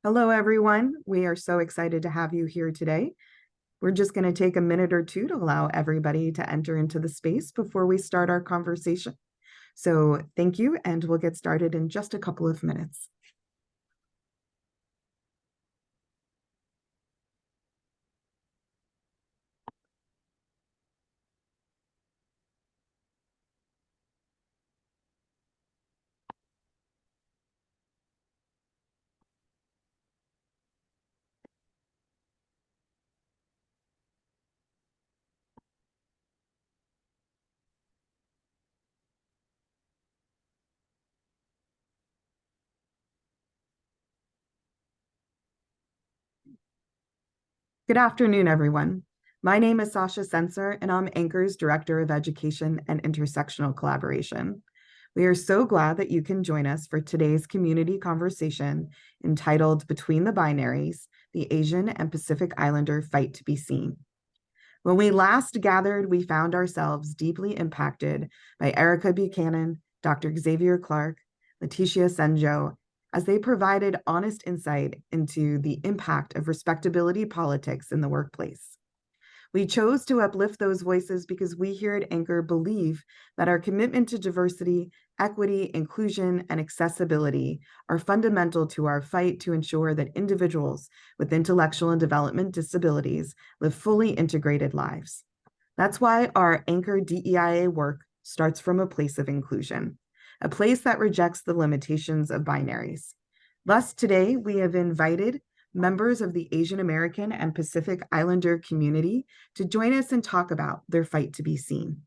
Hello, everyone. We are so excited to have you here today. We're just going to take a minute or two to allow everybody to enter into the space before we start our conversation. So thank you, and we'll get started in just a couple of minutes. Good afternoon, everyone. My name is Sasha Sensor, and I'm Anchor's Director of Education and Intersectional Collaboration. We are so glad that you can join us for today's community conversation entitled Between the Binaries, the Asian and Pacific Islander Fight to be Seen. When we last gathered, we found ourselves deeply impacted by Erica Buchanan, Dr. Xavier Clark, Leticia Senjo, as they provided honest insight into the impact of respectability politics in the workplace. We chose to uplift those voices because we here at Anchor believe that our commitment to diversity, equity, inclusion, and accessibility are fundamental to our fight to ensure that individuals with intellectual and development disabilities live fully integrated lives. That's why our Anchor DEIA work starts from a place of inclusion, a place that rejects the limitations of binaries. Thus, today we have invited members of the Asian American and Pacific Islander community to join us and talk about their fight to be seen.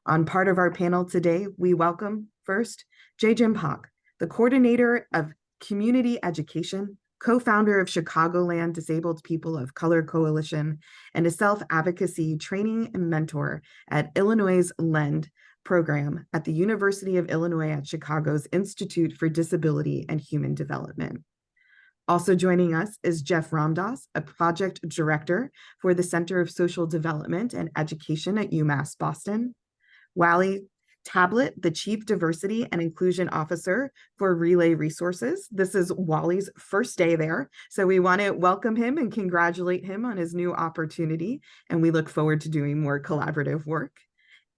On part of our panel today, we welcome first Jay Jim Pak, the coordinator of community education, co-founder of Chicagoland Disabled People of Color Coalition, and a self-advocacy training and mentor at Illinois' LEND program at the University of Illinois at Chicago's Institute for Disability and Human Development. Also joining us is Jeff Ramdas, a project director for the Center of Social Development and Education at UMass Boston. Wally Tablet, the Chief Diversity and Inclusion Officer for Relay Resources. This is Wally's first day there, so we want to welcome him and congratulate him on his new opportunity, and we look forward to doing more collaborative work.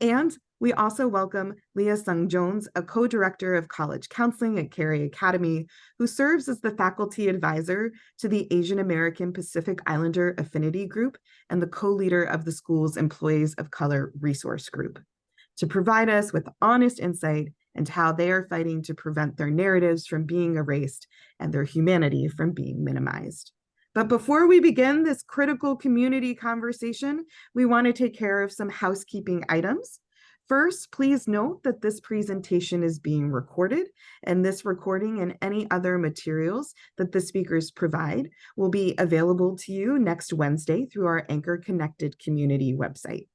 And we also welcome Leah Sung Jones, a co-director of college counseling at Carey Academy, who serves as the faculty advisor to the Asian American Pacific Islander Affinity Group and the co-leader of the school's Employees of Color Resource Group, to provide us with honest insight into how they are fighting to prevent their narratives from being erased and their humanity from being minimized. But before we begin this critical community conversation, we want to take care of some housekeeping items. First, please note that this presentation is being recorded, and this recording and any other materials that the speakers provide will be available to you next Wednesday through our Anchor Connected community website.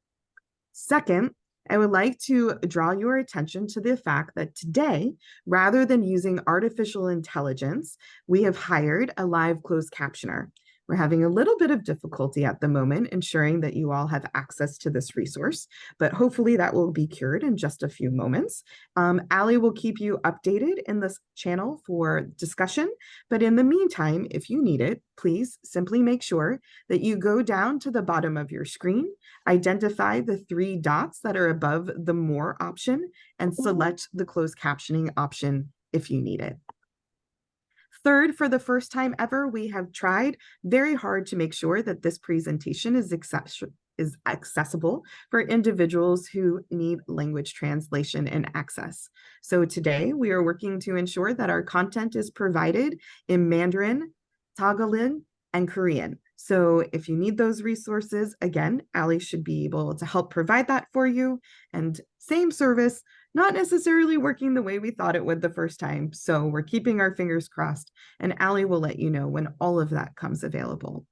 Second, I would like to draw your attention to the fact that today, rather than using artificial intelligence, we have hired a live closed captioner. We're having a little bit of difficulty at the moment ensuring that you all have access to this resource, but hopefully that will be cured in just a few moments. Allie will keep you updated in this channel for discussion, but in the meantime, if you need it, please simply make sure that you go down to the bottom of your screen, identify the three dots that are above the More option, and select the closed captioning option if you need it. Third, for the first time ever, we have tried very hard to make sure that this presentation is accessible for individuals who need language translation and access. So today we are working to ensure that our content is provided in Mandarin, Tagalog, and Korean. So if you need those resources, again, Allie should be able to help provide that for you. And same service, not necessarily working the way we thought it would the first time. So we're keeping our fingers crossed, and Allie will let you know when all of that comes available.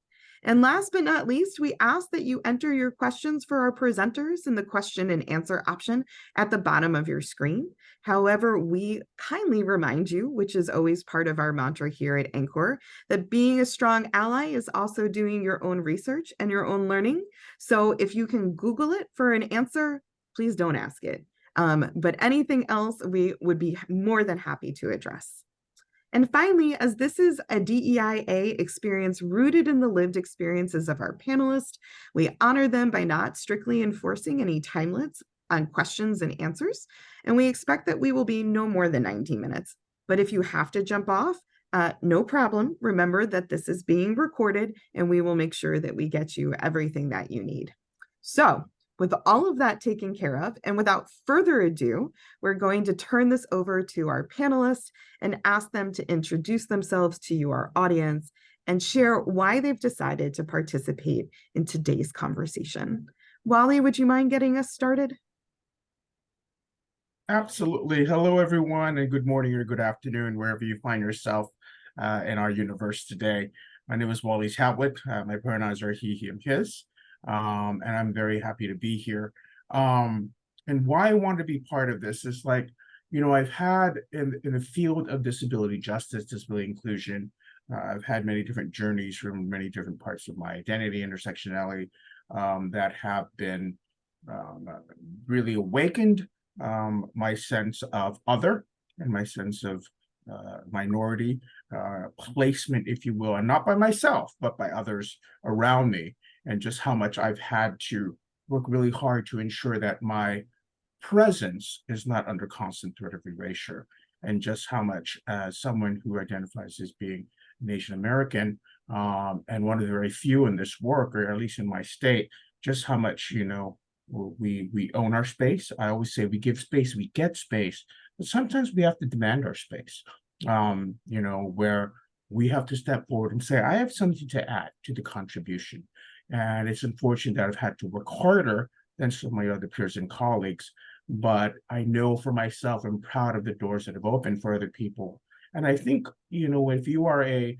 And last but not least, we ask that you enter your questions for our presenters in the question and answer option at the bottom of your screen. However, we kindly remind you, which is always part of our mantra here at Anchor, that being a strong ally is also doing your own research and your own learning. So if you can Google it for an answer, please don't ask it. But anything else, we would be more than happy to address. And finally, as this is a DEIA experience rooted in the lived experiences of our panelists, we honor them by not strictly enforcing any time limits on questions and answers. And we expect that we will be no more than 90 minutes. But if you have to jump off, no problem. Remember that this is being recorded and we will make sure that we get you everything that you need. So with all of that taken care of, and without further ado, we're going to turn this over to our panelists and ask them to introduce themselves to you, our audience, and share why they've decided to participate in today's conversation. Wally, would you mind getting us started? Absolutely. Hello, everyone, and good morning or good afternoon, wherever you find yourself in our universe today. My name is Wally Howlett. My pronouns are he, him, his, and I'm very happy to be here. And why I want to be part of this is like, I've had in the field of disability justice, disability inclusion, I've had many different journeys from many different parts of my identity, intersectionality, that have been really awakened my sense of other and my sense of minority placement, if you will, and not by myself, but by others around me, and just how much I've had to work really hard to ensure that my presence is not under constant threat of erasure, and just how much, as someone who identifies as being Asian American, and one of the very few in this work, or at least in my state, just how much, we own our space. I always say we give space, we get space, but sometimes we have to demand our space, where we have to step forward and say, I have something to add to the contribution. And it's unfortunate that I've had to work harder than some of my other peers and colleagues, but I know for myself, I'm proud of the doors that have opened for other people. And I think, if you are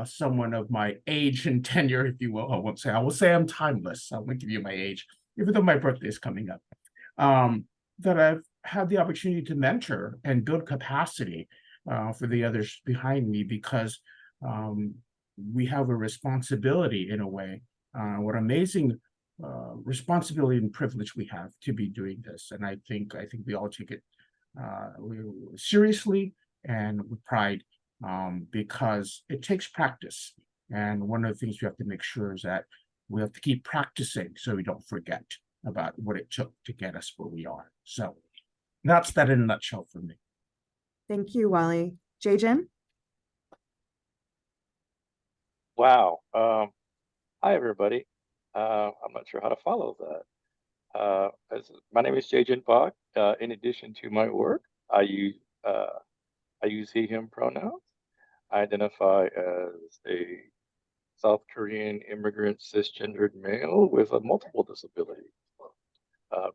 someone of my age and tenure, if you will, I will say I'm timeless. I won't give you my age, even though my birthday is coming up, that I've had the opportunity to mentor and build capacity for the others behind me, because we have a responsibility in a way, what amazing responsibility and privilege we have to be doing this. And I think we all take it seriously and with pride, because it takes practice. And one of the things we have to make sure is that we have to keep practicing so we don't forget about what it took to get us where we are. So that's that in a nutshell for me. Thank you, Wally. Jaejin? Wow. Hi, everybody. I'm not sure how to follow that. My name is Jaejin Park. In addition to my work, I use he, him pronouns. I identify as a South Korean immigrant cisgendered male with a multiple disability,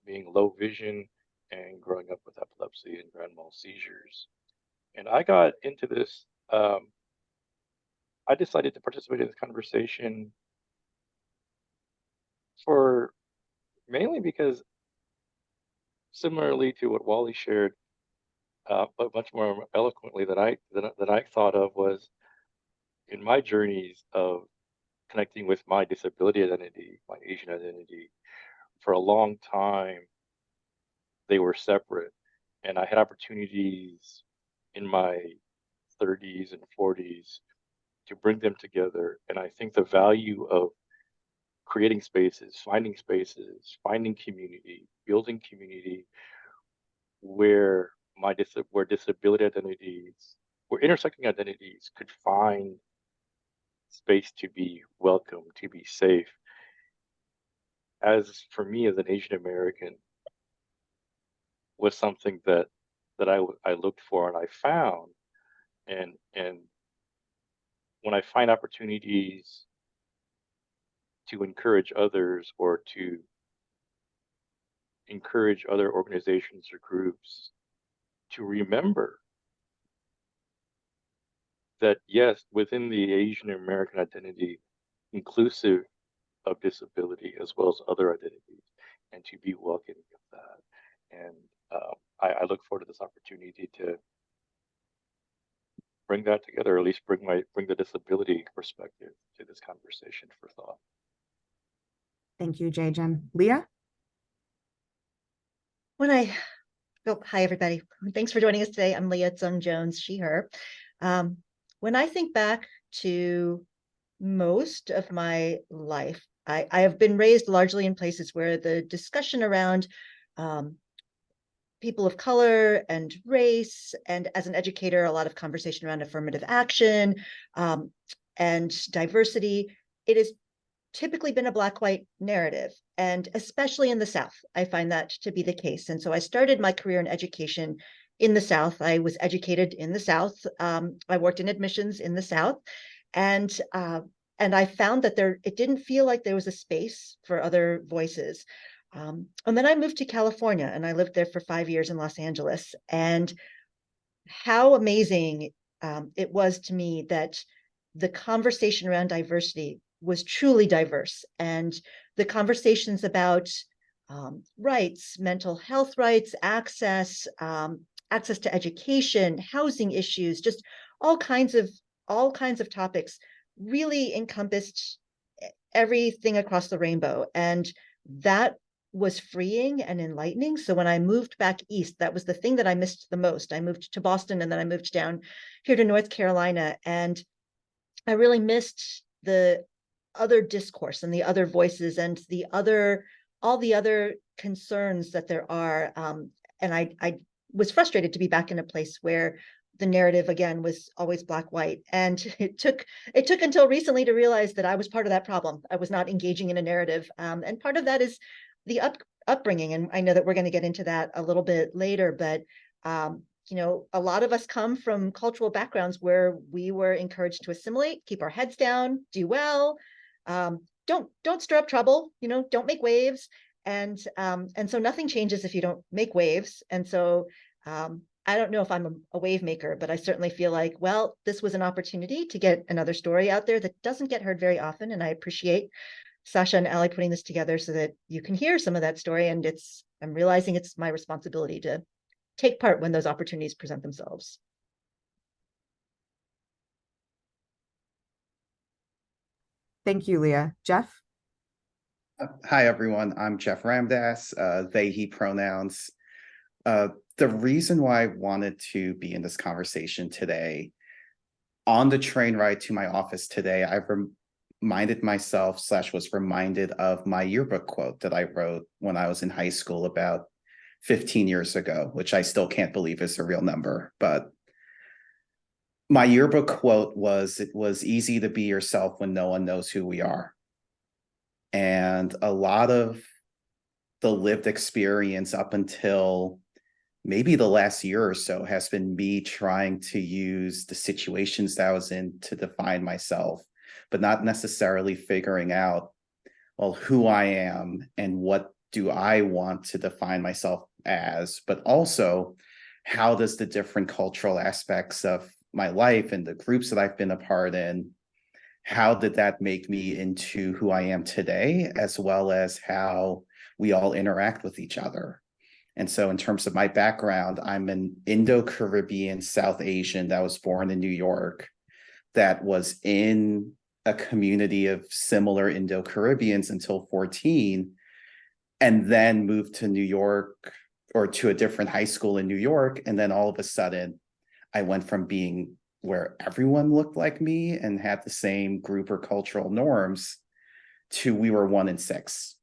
being low vision and growing up with epilepsy and grand mal seizures. And I got into this, I decided to participate in this conversation for mainly because, similarly to what Wally shared, but much more eloquently than I thought of, was in my journeys of connecting with my disability identity, my Asian identity. For a long time, they were separate, and I had opportunities in my 30s and 40s to bring them together. And I think the value of creating spaces, finding community, building community where where disability identities, where intersecting identities could find space to be welcome, to be safe. As for me, as an Asian American, was something that I looked for and I found. And when I find opportunities to encourage others, or to encourage other organizations or groups to remember that, yes, within the Asian American identity, inclusive of disability as well as other identities, and to be welcoming of that. And I look forward to this opportunity to bring that together, or at least bring the disability perspective to this conversation for thought. Thank you, Jaejin. Leah? Hi, everybody. Thanks for joining us today. I'm Leah Tsung Jones, she, her. When I think back to most of my life, I have been raised largely in places where the discussion around um, people of color and race, and as an educator, a lot of conversation around affirmative action um, and diversity, it has typically been a black-white narrative, and especially in the South, I find that to be the case. And so I started my career in education in the South. I was educated in the South. I worked in admissions in the South, and I found that it didn't feel like there was a space for other voices. And then I moved to California, and I lived there for 5 years in Los Angeles. And how amazing it was to me that the conversation around diversity was truly diverse, and the conversations about rights, mental health rights, access to education, housing issues, just all kinds of topics really encompassed everything across the rainbow. And that was freeing and enlightening. So when I moved back east, that was the thing that I missed the most. I moved to Boston, and then I moved down here to North Carolina, and I really missed the other discourse and the other voices and all the other concerns that there are. And I was frustrated to be back in a place where the narrative again was always black white. And it took until recently to realize that I was part of that problem. I was not engaging in a narrative. And part of that is the upbringing. And I know that we're going to get into that a little bit later, but a lot of us come from cultural backgrounds where we were encouraged to assimilate, keep our heads down, do well, don't stir up trouble, don't make waves. And so nothing changes if you don't make waves. And so I don't know if I'm a wave maker, but I certainly feel like, well, this was an opportunity to get another story out there that doesn't get heard very often. And I appreciate Sasha and Ali putting this together so that you can hear some of that story. And I'm realizing it's my responsibility to take part when those opportunities present themselves. Thank you, Leah. Jeff? Hi, everyone. I'm Jeff Ramdas, they, he pronouns. The reason why I wanted to be in this conversation today, on the train ride to my office today, I reminded myself / was reminded of my yearbook quote that I wrote when I was in high school about 15 years ago, which I still can't believe is a real number. But my yearbook quote was, "It was easy to be yourself when no one knows who we are." And a lot of the lived experience up until maybe the last year or so has been me trying to use the situations that I was in to define myself, but not necessarily figuring out, well, who I am and what do I want to define myself as, but also how does the different cultural aspects of my life and the groups that I've been a part in, how did that make me into who I am today, as well as how we all interact with each other. And so in terms of my background, I'm an Indo-Caribbean South Asian that was born in New York, that was in a community of similar Indo-Caribbeans until 14, and then moved to New York, or to a different high school in New York. And then all of a sudden, I went from being where everyone looked like me and had the same group or cultural norms to we were 1 in 6.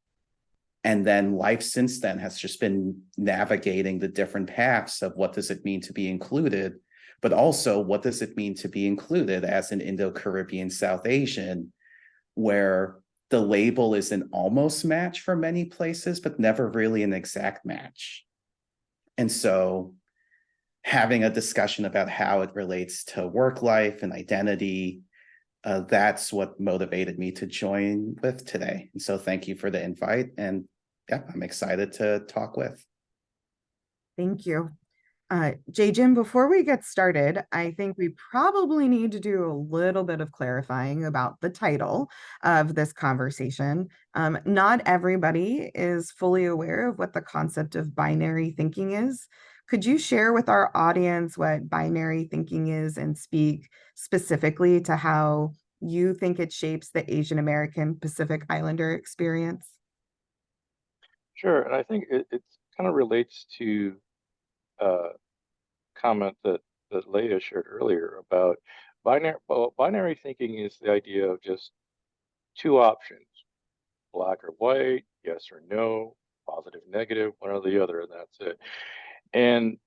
And then life since then has just been navigating the different paths of what does it mean to be included, but also what does it mean to be included as an Indo-Caribbean South Asian, where the label is an almost match for many places, but never really an exact match. And so having a discussion about how it relates to work life and identity, that's what motivated me to join with today. And so thank you for the invite. And yeah, I'm excited to talk with. Thank you. Jim, before we get started, I think we probably need to do a little bit of clarifying about the title of this conversation. Not everybody is fully aware of what the concept of binary thinking is. Could you share with our audience what binary thinking is and speak specifically to how you think it shapes the Asian American Pacific Islander experience? Sure, and I think it kind of relates to comment that that Leah shared earlier about binary thinking is the idea of just two options, black or white, yes or no, positive, negative, one or the other, and that's it. And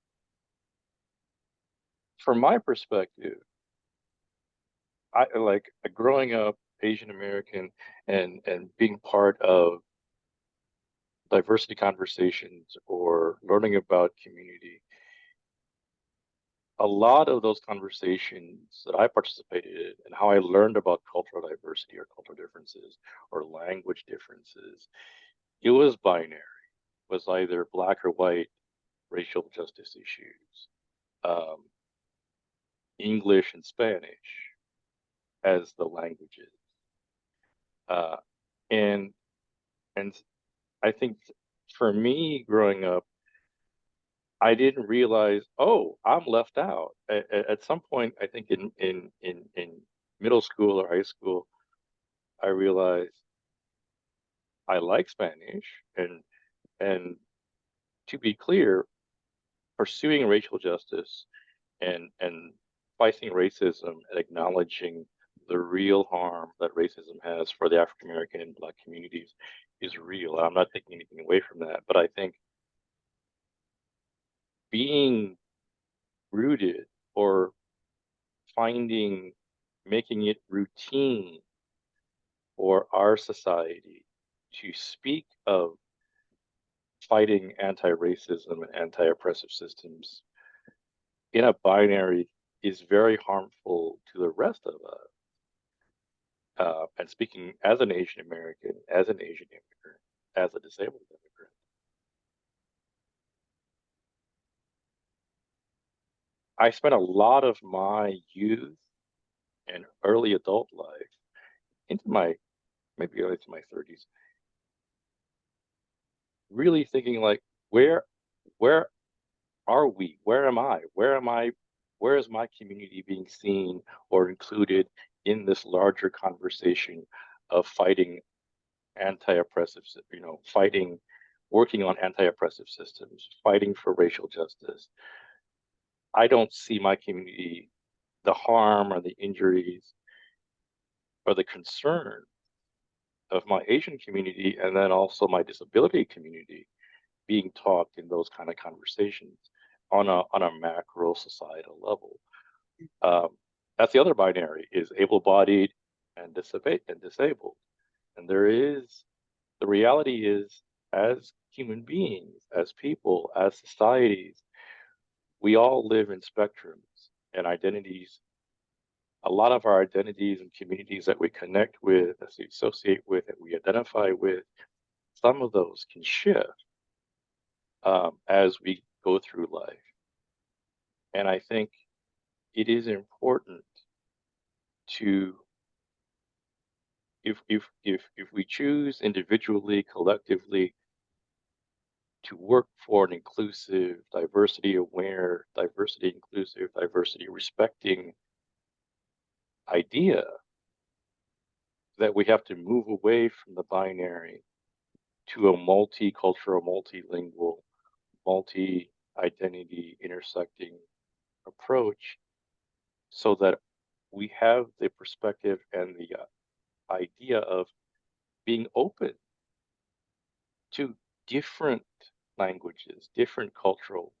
from my perspective, I like growing up Asian American and being part of diversity conversations or learning about community. A lot of those conversations that I participated in and how I learned about cultural diversity or cultural differences or language differences, it was binary, was either black or white racial justice issues, um, English and Spanish as the languages. Uh, and and I think for me growing up, I didn't realize, oh, I'm left out. At some point, I think in middle school or high school, I realized I like Spanish, and to be clear, pursuing racial justice and fighting racism and acknowledging the real harm that racism has for the African American and Black communities is real. I'm not taking anything away from that, but I think being rooted or making it routine for our society to speak of fighting anti-racism and anti-oppressive systems in a binary is very harmful to the rest of us. And speaking as an Asian American, as an Asian immigrant, as a disabled immigrant, I spent a lot of my youth and early adult life into my maybe early to my 30s, really thinking like, where are we? Where am I? Where am I? Where is my community being seen or included in this larger conversation of fighting anti-oppressive, fighting, working on anti-oppressive systems, fighting for racial justice? I don't see my community, the harm or the injuries or the concern of my Asian community and then also my disability community being taught in those kind of conversations on a macro societal level. That's the other binary, is able-bodied and disabled. And the reality is, as human beings, as people, as societies, we all live in spectrums and identities. A lot of our identities and communities that we connect with, that we associate with, that we identify with, some of those can shift as we go through life. And I think it is important to, if we choose individually, collectively, to work for an inclusive, diversity aware, diversity inclusive, diversity respecting idea, that we have to move away from the binary to a multicultural, multilingual, multi-identity intersecting approach, so that we have the perspective and the idea of being open to different languages, different cultural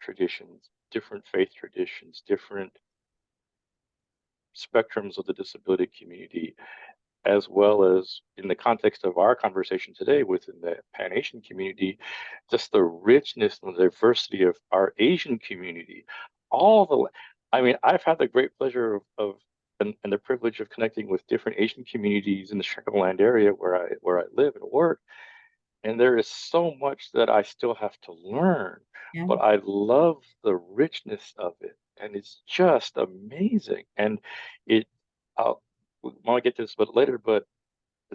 traditions, different faith traditions, different spectrums of the disability community, as well as in the context of our conversation today within the Pan-Asian community, just the richness and the diversity of our Asian community. I mean, I've had the great pleasure of and the privilege of connecting with different Asian communities in the Chicagoland area where I live and work. And there is so much that I still have to learn, Yeah. but I love the richness of it. And it's just amazing. And it, I'll, we might get to this a bit later, but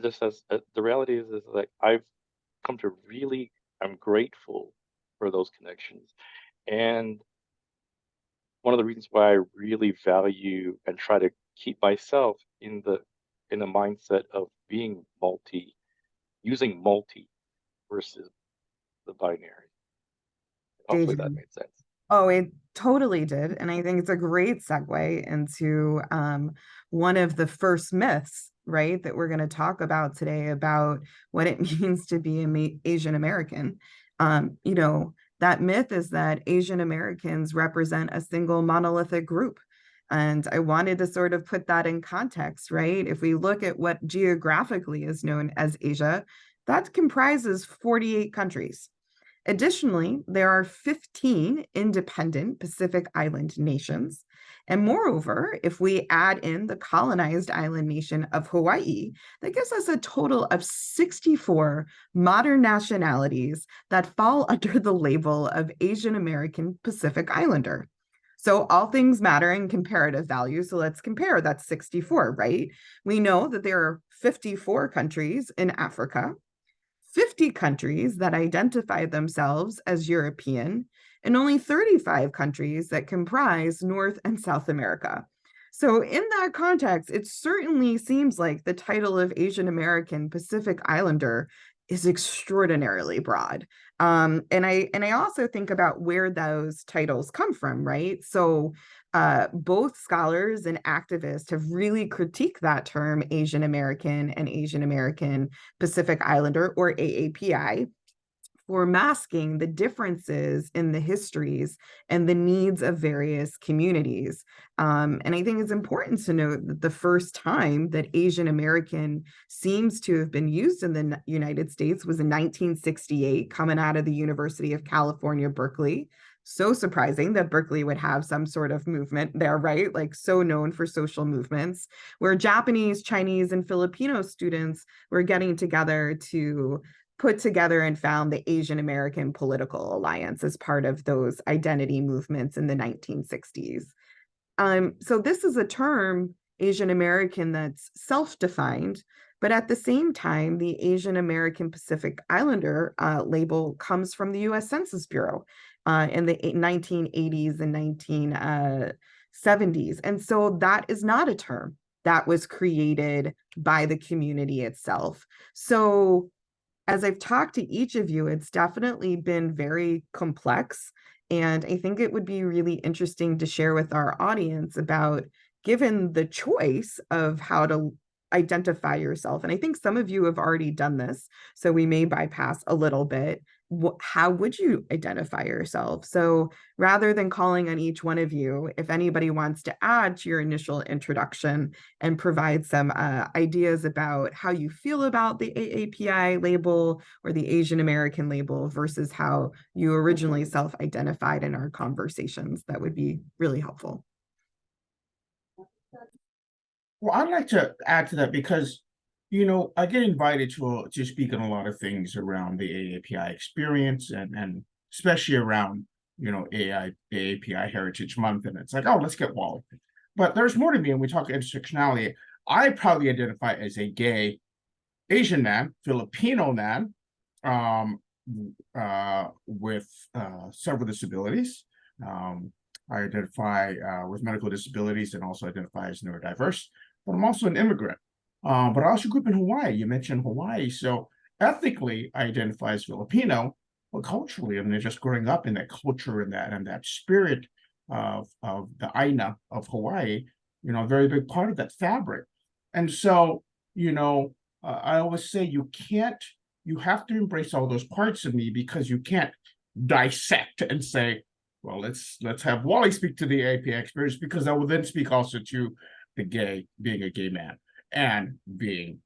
just as the reality is like I've come to really, I'm grateful for those connections. And one of the reasons why I really value and try to keep myself in the mindset of being using multi versus the binary. Hopefully that Jaden, made sense. Oh, it totally did. And I think it's a great segue into one of the first myths, right, that we're going to talk about today about what it means to be Asian American. You know, that myth is that Asian Americans represent a single monolithic group. And I wanted to sort of put that in context, right? If we look at what geographically is known as Asia, that comprises 48 countries. Additionally, there are 15 independent Pacific Island nations. And moreover, if we add in the colonized island nation of Hawaii, that gives us a total of 64 modern nationalities that fall under the label of Asian American Pacific Islander. So all things matter in comparative value. So let's compare. That's 64, right? We know that there are 54 countries in Africa, 50 countries that identify themselves as European, and only 35 countries that comprise North and South America. So, in that context, it certainly seems like the title of Asian American Pacific Islander is extraordinarily broad. And I also think about where those titles come from, right? So, both scholars and activists have really critiqued that term Asian American and Asian American Pacific Islander, or AAPI, for masking the differences in the histories and the needs of various communities. And I think it's important to note that the first time that Asian American seems to have been used in the United States was in 1968, coming out of the University of California, Berkeley. So surprising that Berkeley would have some sort of movement there, right? Like, so known for social movements, where Japanese, Chinese, and Filipino students were getting together to put together and found the Asian American Political Alliance as part of those identity movements in the 1960s. So this is a term, Asian American, that's self-defined, but at the same time, the Asian American Pacific Islander label comes from the US Census Bureau in the 1980s and 1970s. And so that is not a term that was created by the community itself. So as I've talked to each of you, it's definitely been very complex. And I think it would be really interesting to share with our audience about, given the choice of how to identify yourself. And I think some of you have already done this, so we may bypass a little bit. How would you identify yourself? So rather than calling on each one of you, if anybody wants to add to your initial introduction and provide some ideas about how you feel about the AAPI label or the Asian American label versus how you originally self-identified in our conversations, that would be really helpful. Well, I'd like to add to that because, I get invited to speak on a lot of things around the AAPI experience and especially around, AAPI Heritage Month. And it's like, oh, let's get Wally. But there's more to me, and we talk intersectionality. I proudly identify as a gay Asian man, Filipino man, with several disabilities. I identify with medical disabilities and also identify as neurodiverse, but I'm also an immigrant. But I also grew up in Hawaii. You mentioned Hawaii. So ethnically, I identify as Filipino, but culturally, just growing up in that culture and that spirit of the Aina of Hawaii, a very big part of that fabric. And so, I always say you have to embrace all those parts of me, because you can't dissect and say, well, let's have Wally speak to the API experience, because I will then speak also to being a gay man and being,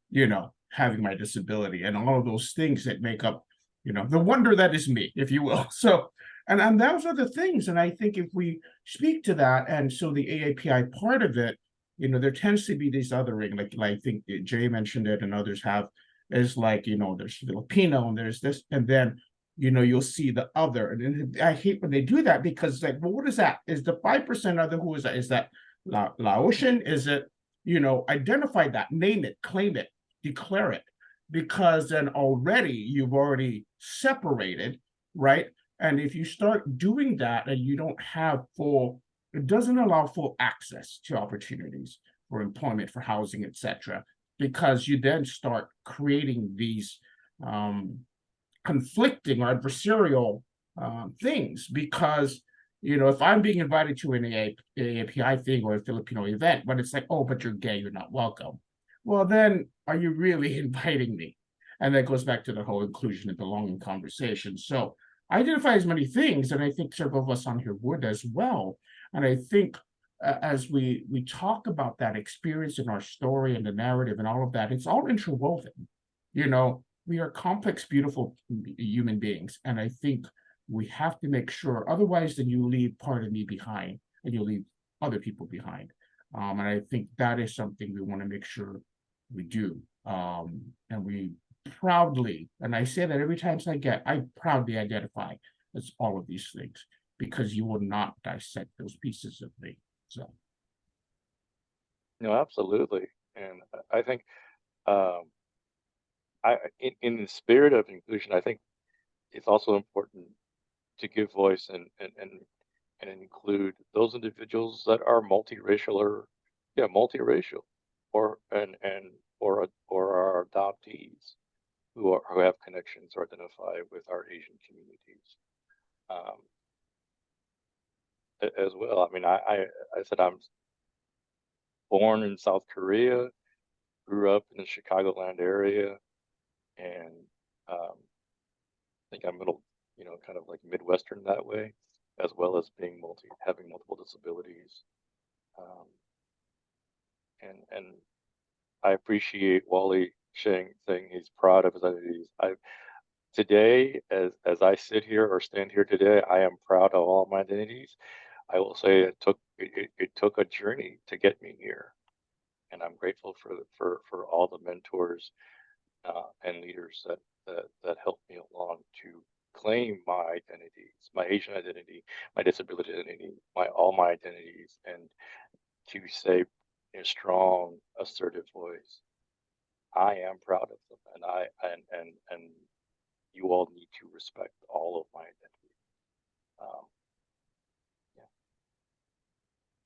having my disability and all of those things that make up, the wonder that is me, if you will. So, and those are the things. And I think if we speak to that, and so the AAPI part of it, there tends to be these othering, like I think Jay mentioned it and others have, is like, there's Filipino and there's this, and then you'll see the other. And I hate when they do that, because like, well, what is that? Is the 5% other, who is that? Is that Laotian? Is it, identify that, name it, claim it, declare it, because then already you've already separated, right? And if you start doing that and you don't have it doesn't allow full access to opportunities for employment, for housing, etc., because you then start creating these conflicting or adversarial things, because You know, if I'm being invited to an AAPI thing or a Filipino event, but it's like, oh, but you're gay, you're not welcome. Well, then are you really inviting me? And that goes back to the whole inclusion and belonging conversation. So I identify as many things, and I think several of us on here would as well. And I think as we talk about that experience in our story and the narrative and all of that, it's all interwoven. You know, we are complex, beautiful human beings, and I think we have to make sure, otherwise then you leave part of me behind and you leave other people behind. And I think that is something we want to make sure we do. And we proudly, and I say that every time I proudly identify as all of these things, because you will not dissect those pieces of me. So No, absolutely. And I think in the spirit of inclusion, I think it's also important to give voice and include those individuals that are multiracial or multiracial or or our adoptees who have connections or identify with our Asian communities um, as well. I mean, I said I'm born in South Korea, grew up in the Chicagoland area, and I think I'm middle, kind of like Midwestern that way, as well as having multiple disabilities. Um, and I appreciate Wally saying he's proud of his identities. Today, as I sit here or stand here today, I am proud of all my identities. I will say it took a journey to get me here, and I'm grateful for all the mentors and leaders that helped me along to claim my identities, my Asian identity, my disability identity, all my identities, and to say in a strong, assertive voice, I am proud of them, and and you all need to respect all of my identity. Um, yeah.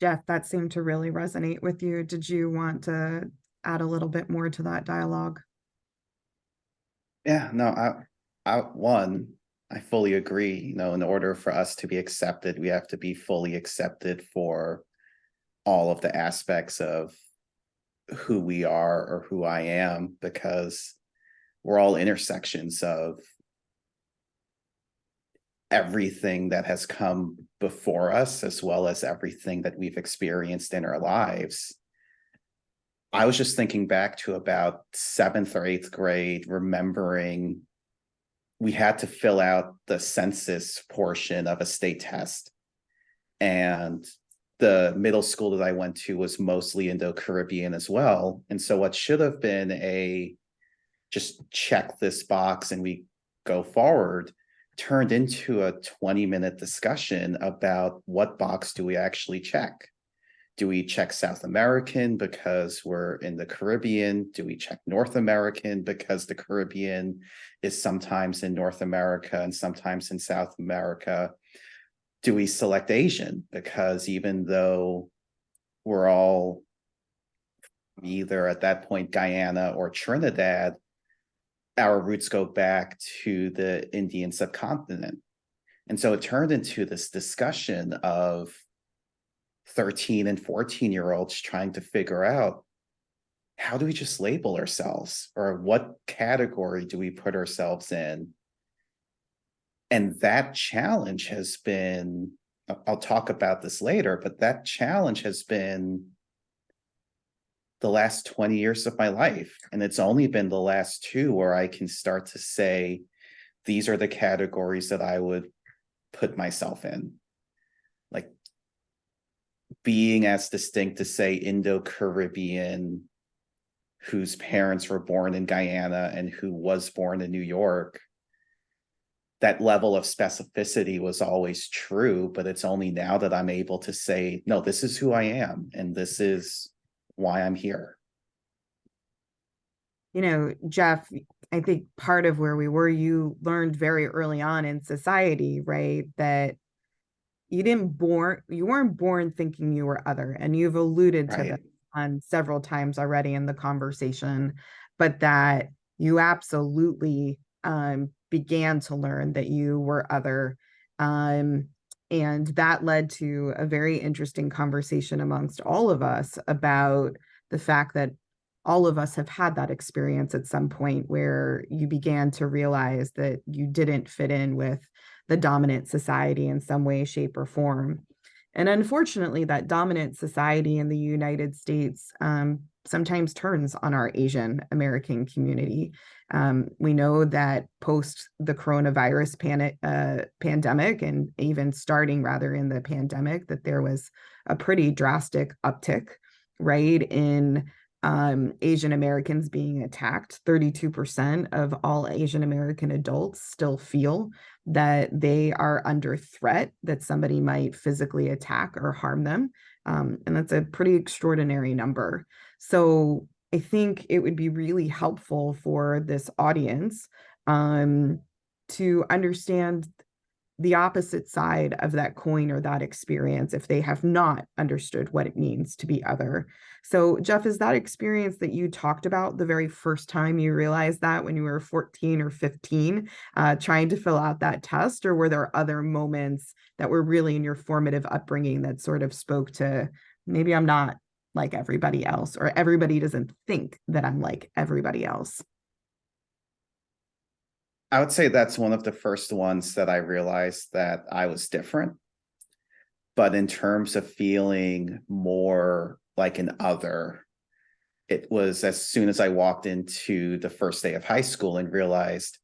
Jeff, that seemed to really resonate with you. Did you want to add a little bit more to that dialogue? Yeah, no, I fully agree. You know, in order for us to be accepted, we have to be fully accepted for all of the aspects of who we are or who I am, because we're all intersections of everything that has come before us, as well as everything that we've experienced in our lives. I was just thinking back to about 7th or 8th grade, remembering we had to fill out the census portion of a state test. And the middle school that I went to was mostly Indo-Caribbean as well. And so what should have been a just check this box and we go forward turned into a 20-minute discussion about what box do we actually check. Do we check South American because we're in the Caribbean? Do we check North American because the Caribbean is sometimes in North America and sometimes in South America? Do we select Asian because even though we're all either at that point Guyana or Trinidad, our roots go back to the Indian subcontinent? And so it turned into this discussion of 13 and 14-year-olds trying to figure out, how do we just label ourselves, or what category do we put ourselves in? And that challenge has been, I'll talk about this later, but that challenge has been the last 20 years of my life. And it's only been the last 2 where I can start to say, these are the categories that I would put myself in. Like being as distinct to say Indo-Caribbean, whose parents were born in Guyana and who was born in New York. That level of specificity was always true, but it's only now that I'm able to say, no, this is who I am, and this is why I'm here. You know, Jeff, I think part of where we were, you learned very early on in society, right, that you weren't born thinking you were other, and you've alluded to this on several times already in the conversation, but that you absolutely began to learn that you were other. And that led to a very interesting conversation amongst all of us about the fact that all of us have had that experience at some point where you began to realize that you didn't fit in with the dominant society in some way, shape, or form. And unfortunately, that dominant society in the United States sometimes turns on our Asian American community. We know that post the coronavirus pandemic, and even starting rather in the pandemic, that there was a pretty drastic uptick, right, in Asian Americans being attacked. 32% of all Asian American adults still feel that they are under threat, that somebody might physically attack or harm them. And that's a pretty extraordinary number. So I think it would be really helpful for this audience to understand the opposite side of that coin or that experience if they have not understood what it means to be other. So, Jeff, is that experience that you talked about the very first time you realized that when you were 14 or 15, trying to fill out that test, or were there other moments that were really in your formative upbringing that sort of spoke to maybe I'm not like everybody else, or everybody doesn't think that I'm like everybody else? I would say that's one of the first ones that I realized that I was different. But in terms of feeling more like an other, it was as soon as I walked into the first day of high school and realized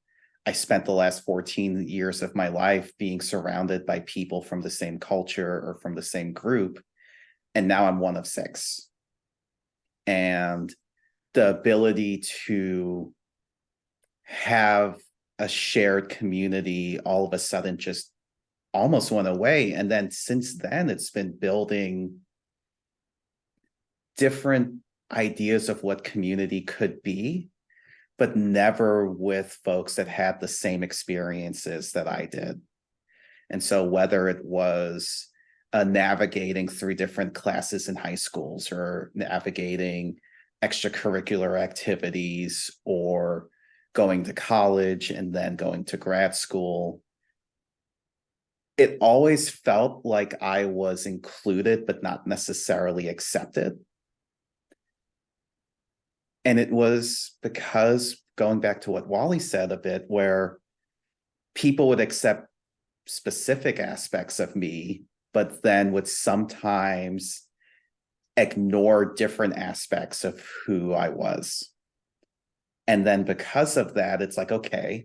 I spent the last 14 years of my life being surrounded by people from the same culture or from the same group. And now I'm one of six. And the ability to have a shared community all of a sudden just almost went away. And then since then, it's been building different ideas of what community could be, but never with folks that had the same experiences that I did. And so whether it was navigating through different classes in high schools, or navigating extracurricular activities, or going to college and then going to grad school, it always felt like I was included, but not necessarily accepted. And it was because, going back to what Wally said a bit, where people would accept specific aspects of me, but then would sometimes ignore different aspects of who I was. And then because of that, it's like, okay,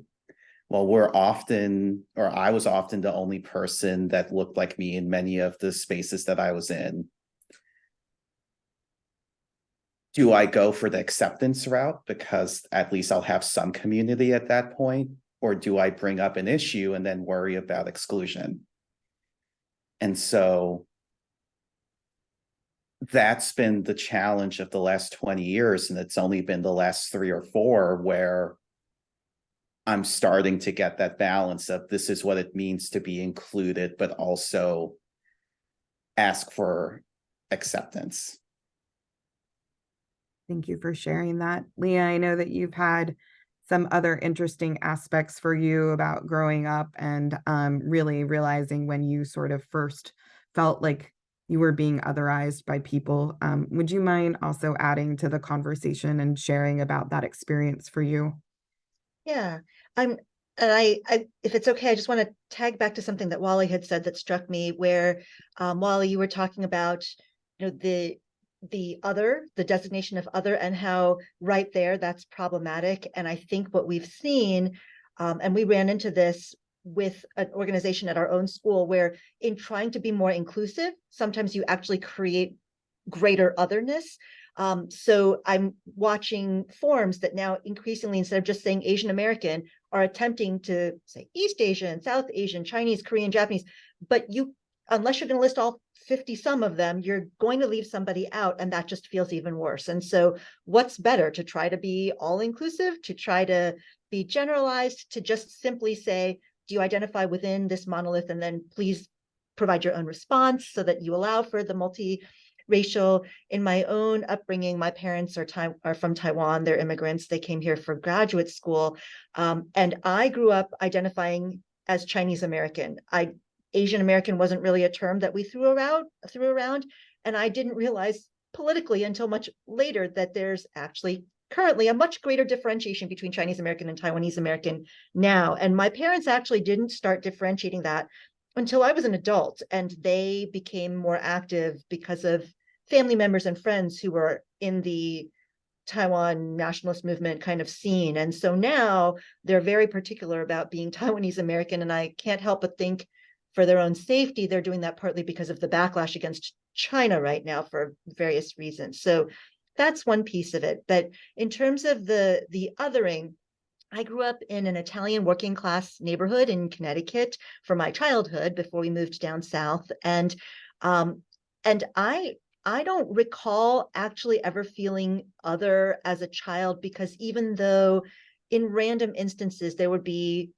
well, I was often the only person that looked like me in many of the spaces that I was in. Do I go for the acceptance route because at least I'll have some community at that point? Or do I bring up an issue and then worry about exclusion? And so that's been the challenge of the last 20 years. And it's only been the last 3 or 4 where I'm starting to get that balance of this is what it means to be included, but also ask for acceptance. Thank you for sharing that. Leah, I know that you've had some other interesting aspects for you about growing up and really realizing when you sort of first felt like you were being otherized by people. Would you mind also adding to the conversation and sharing about that experience for you? Yeah, I if it's okay, I just want to tag back to something that Wally had said that struck me, where Wally, you were talking about, the other, the designation of other, and how right there that's problematic. And I think what we've seen, and we ran into this with an organization at our own school, where in trying to be more inclusive, sometimes you actually create greater otherness. So I'm watching forms that now increasingly, instead of just saying Asian American, are attempting to say East Asian, South Asian, Chinese, Korean, Japanese, but unless you're going to list all 50 some of them, you're going to leave somebody out, and that just feels even worse. And so what's better, to try to be all inclusive, to try to be generalized, to just simply say, do you identify within this monolith, and then please provide your own response so that you allow for the multiracial. In my own upbringing, my parents are from Taiwan. They're immigrants. They came here for graduate school. And I grew up identifying as Chinese American. Asian American wasn't really a term that we threw around. And I didn't realize politically until much later that there's actually currently a much greater differentiation between Chinese American and Taiwanese American now. And my parents actually didn't start differentiating that until I was an adult, and they became more active because of family members and friends who were in the Taiwan nationalist movement kind of scene. And so now they're very particular about being Taiwanese American. And I can't help but think for their own safety, they're doing that partly because of the backlash against China right now for various reasons. So that's one piece of it. But in terms of the othering, I grew up in an Italian working class neighborhood in Connecticut for my childhood before we moved down south. Um, and I don't recall actually ever feeling other as a child, because even though in random instances there would be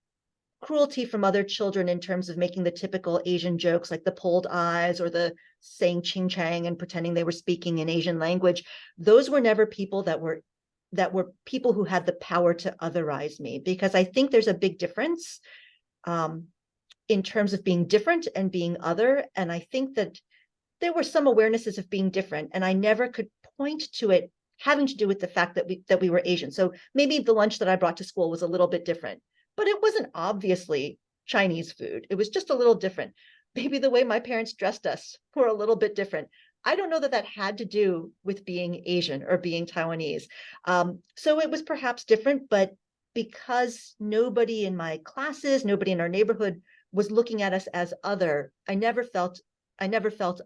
cruelty from other children in terms of making the typical Asian jokes like the pulled eyes or the saying ching chang and pretending they were speaking in Asian language, those were never people that were people who had the power to otherize me, because I think there's a big difference in terms of being different and being other. And I think that there were some awarenesses of being different, and I never could point to it having to do with the fact that we were Asian. So maybe the lunch that I brought to school was a little bit different, but it wasn't obviously Chinese food. It was just a little different. Maybe the way my parents dressed us were a little bit different. I don't know that that had to do with being Asian or being Taiwanese. So it was perhaps different, but because nobody in my classes, nobody in our neighborhood was looking at us as other, I never felt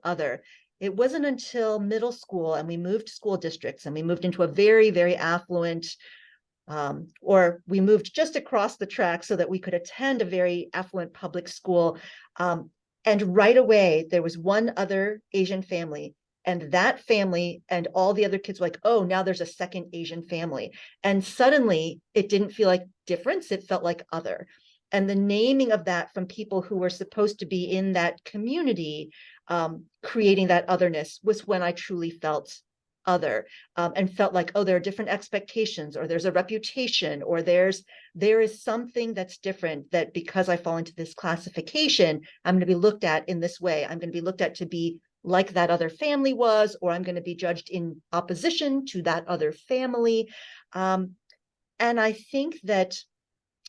other. It wasn't until middle school and we moved school districts and we moved into a very, very affluent, or we moved just across the track so that we could attend a very affluent public school. And right away, there was one other Asian family, and that family and all the other kids were like, oh, now there's a second Asian family. And suddenly it didn't feel like difference, it felt like other. And the naming of that from people who were supposed to be in that community, creating that otherness, was when I truly felt other, and felt like, oh, there are different expectations, or there's a reputation, or there is something that's different, that because I fall into this classification, I'm going to be looked at in this way. I'm going to be looked at to be like that other family was, or I'm going to be judged in opposition to that other family. And I think that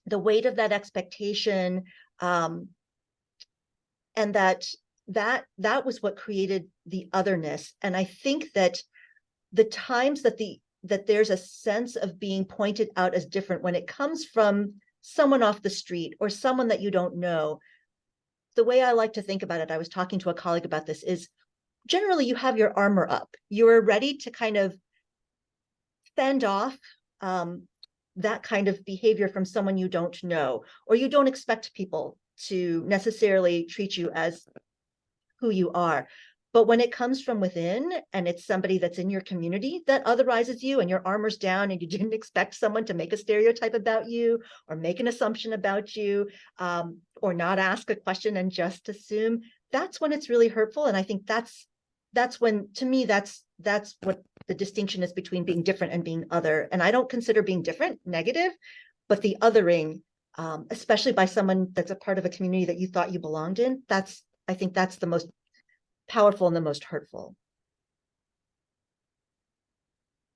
the weight of that expectation, and that was what created the otherness. And I think that the times that there's a sense of being pointed out as different when it comes from someone off the street or someone that you don't know, the way I like to think about it, I was talking to a colleague about this, is generally you have your armor up. You're ready to kind of fend off that kind of behavior from someone you don't know, or you don't expect people to necessarily treat you as who you are. But when it comes from within, and it's somebody that's in your community that otherizes you, and your armor's down, and you didn't expect someone to make a stereotype about you or make an assumption about you, or not ask a question and just assume, that's when it's really hurtful. And I think that's when, to me, that's what the distinction is between being different and being other. And I don't consider being different negative, but the othering, especially by someone that's a part of a community that you thought you belonged in, I think that's the most powerful and the most hurtful.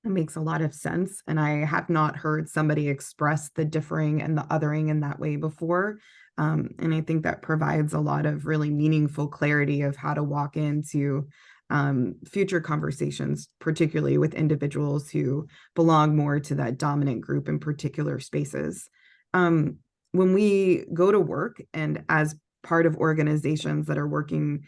It makes a lot of sense. And I have not heard somebody express the differing and the othering in that way before. And I think that provides a lot of really meaningful clarity of how to walk into future conversations, particularly with individuals who belong more to that dominant group in particular spaces. When we go to work, and as part of organizations that are working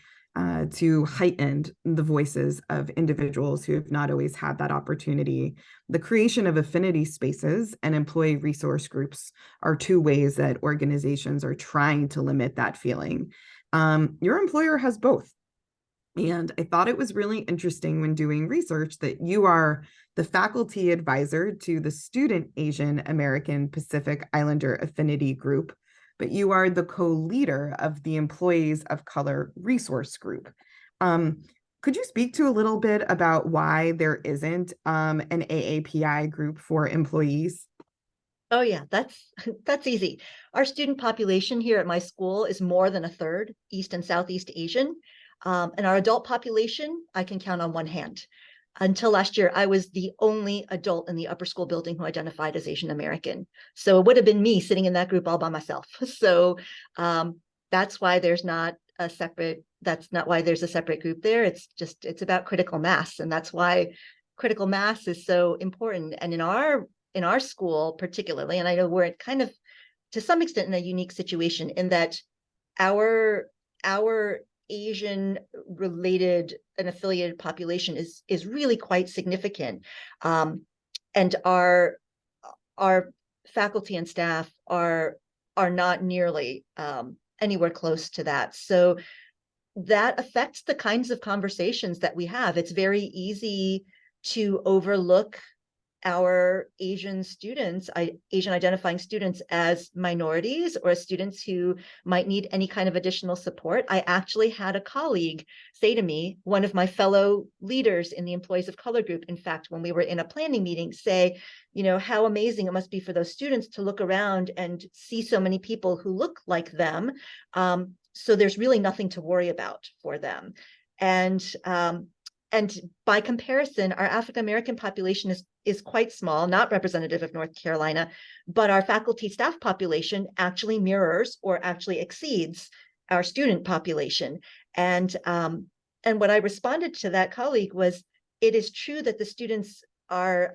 to heighten the voices of individuals who have not always had that opportunity, the creation of affinity spaces and employee resource groups are two ways that organizations are trying to limit that feeling. Your employer has both. And I thought it was really interesting when doing research that you are the faculty advisor to the Student Asian American Pacific Islander Affinity Group, but you are the co-leader of the Employees of Color Resource Group. Could you speak to a little bit about why there isn't an AAPI group for employees? Oh yeah, that's that's easy. Our student population here at my school is more than a third East and Southeast Asian. And our adult population, I can count on one hand. Until last year, I was the only adult in the upper school building who identified as Asian American. So it would have been me sitting in that group all by myself. So that's why there's not a separate, that's not why there's a separate group there. It's just, it's about critical mass. And that's why critical mass is so important. And in our school particularly, and I know we're kind of to some extent in a unique situation in that our Asian related and affiliated population is really quite significant. And our faculty and staff are not nearly anywhere close to that. So that affects the kinds of conversations that we have. It's very easy to overlook our Asian students, Asian identifying students as minorities or as students who might need any kind of additional support. I actually had a colleague say to me, one of my fellow leaders in the Employees of Color group, in fact, when we were in a planning meeting, say, you know, how amazing it must be for those students to look around and see so many people who look like them. So there's really nothing to worry about for them. And by comparison, our African American population is quite small, not representative of North Carolina, but our faculty staff population actually mirrors or actually exceeds our student population. And what I responded to that colleague was, it is true that the students are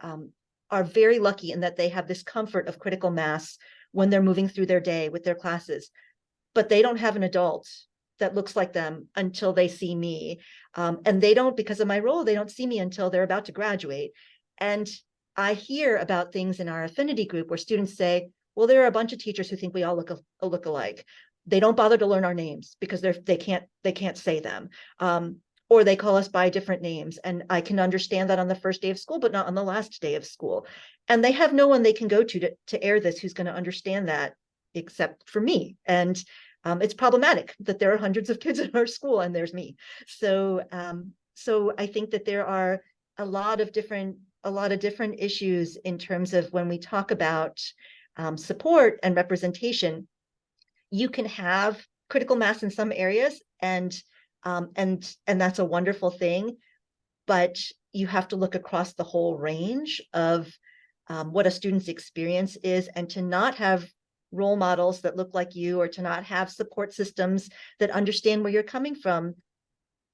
very lucky in that they have this comfort of critical mass when they're moving through their day with their classes, but they don't have an adult that looks like them until they see me. And they don't, because of my role, they don't see me until they're about to graduate. And I hear about things in our affinity group where students say, well, there are a bunch of teachers who think we all look alike. They don't bother to learn our names because they can't say them. Or they call us by different names. And I can understand that on the first day of school, but not on the last day of school. And they have no one they can go to air this who's going to understand that except for me. And it's problematic that there are hundreds of kids in our school and there's me. So I think that there are a lot of different issues in terms of when we talk about support and representation. You can have critical mass in some areas, and that's a wonderful thing, but you have to look across the whole range of what a student's experience is, and to not have role models that look like you, or to not have support systems that understand where you're coming from.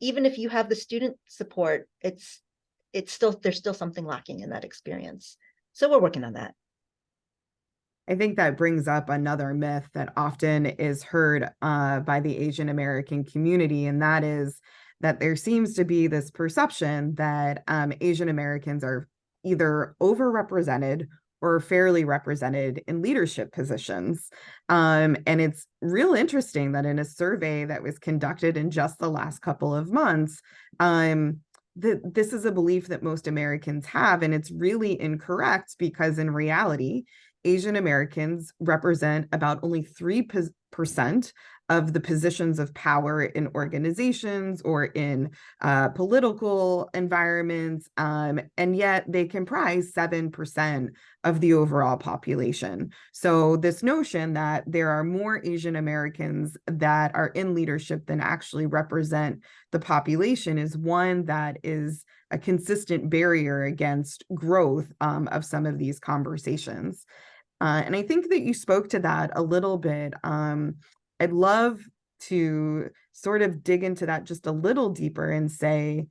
Even if you have the student support, there's still something lacking in that experience. So we're working on that. I think that brings up another myth that often is heard by the Asian American community, and that is that there seems to be this perception that Asian Americans are either overrepresented or fairly represented in leadership positions. And it's real interesting that in a survey that was conducted in just the last couple of months, this is a belief that most Americans have, and it's really incorrect, because in reality, Asian Americans represent about only 3% of the positions of power in organizations or in political environments, and yet they comprise 7% of the overall population. So this notion that there are more Asian Americans that are in leadership than actually represent the population is one that is a consistent barrier against growth of some of these conversations. And I think that you spoke to that a little bit. I'd love to sort of dig into that just a little deeper and say,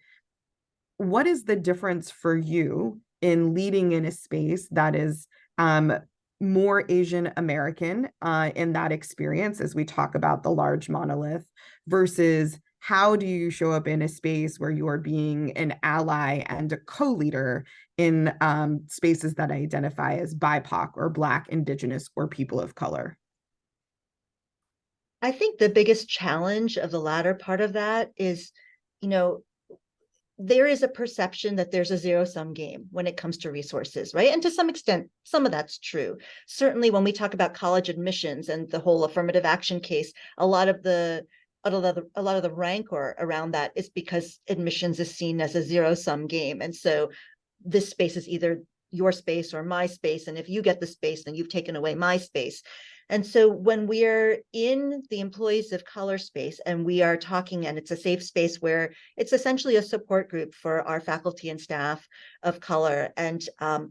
what is the difference for you in leading in a space that is more Asian American in that experience, as we talk about the large monolith, versus how do you show up in a space where you are being an ally and a co-leader in spaces that identify as BIPOC or Black, Indigenous, or people of color? I think the biggest challenge of the latter part of that is, there is a perception that there's a zero-sum game when it comes to resources, right? And to some extent, some of that's true. Certainly, when we talk about college admissions and the whole affirmative action case, a lot of the rancor around that is because admissions is seen as a zero-sum game, and so this space is either your space or my space. And if you get the space, then you've taken away my space. And so when we're in the employees of color space and we are talking, and it's a safe space where it's essentially a support group for our faculty and staff of color. And on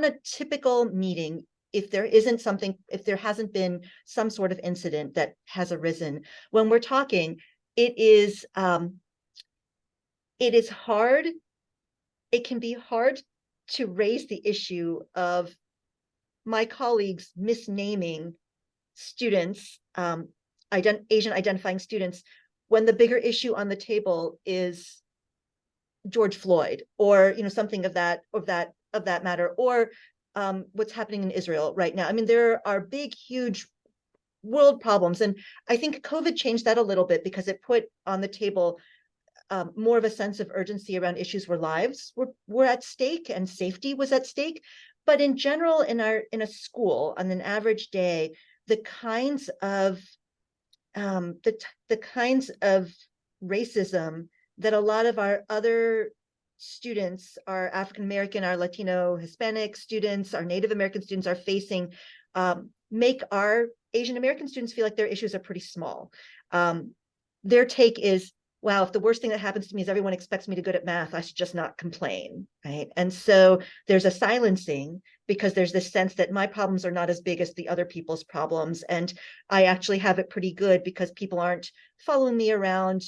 a typical meeting, if there isn't something, if there hasn't been some sort of incident that has arisen, when we're talking, it is hard. It can be hard to raise the issue of my colleagues misnaming students, Asian identifying students, when the bigger issue on the table is George Floyd, or something of that matter, or what's happening in Israel right now. I mean, there are big, huge world problems, and I think COVID changed that a little bit because it put on the table more of a sense of urgency around issues where lives were at stake and safety was at stake. But in general, in a school on an average day, the kinds of racism that a lot of our other students, our African American, our Latino, Hispanic students, our Native American students are facing, make our Asian American students feel like their issues are pretty small. Their take is, wow, if the worst thing that happens to me is everyone expects me to be good at math, I should just not complain, right? And so there's a silencing because there's this sense that my problems are not as big as the other people's problems. And I actually have it pretty good because people aren't following me around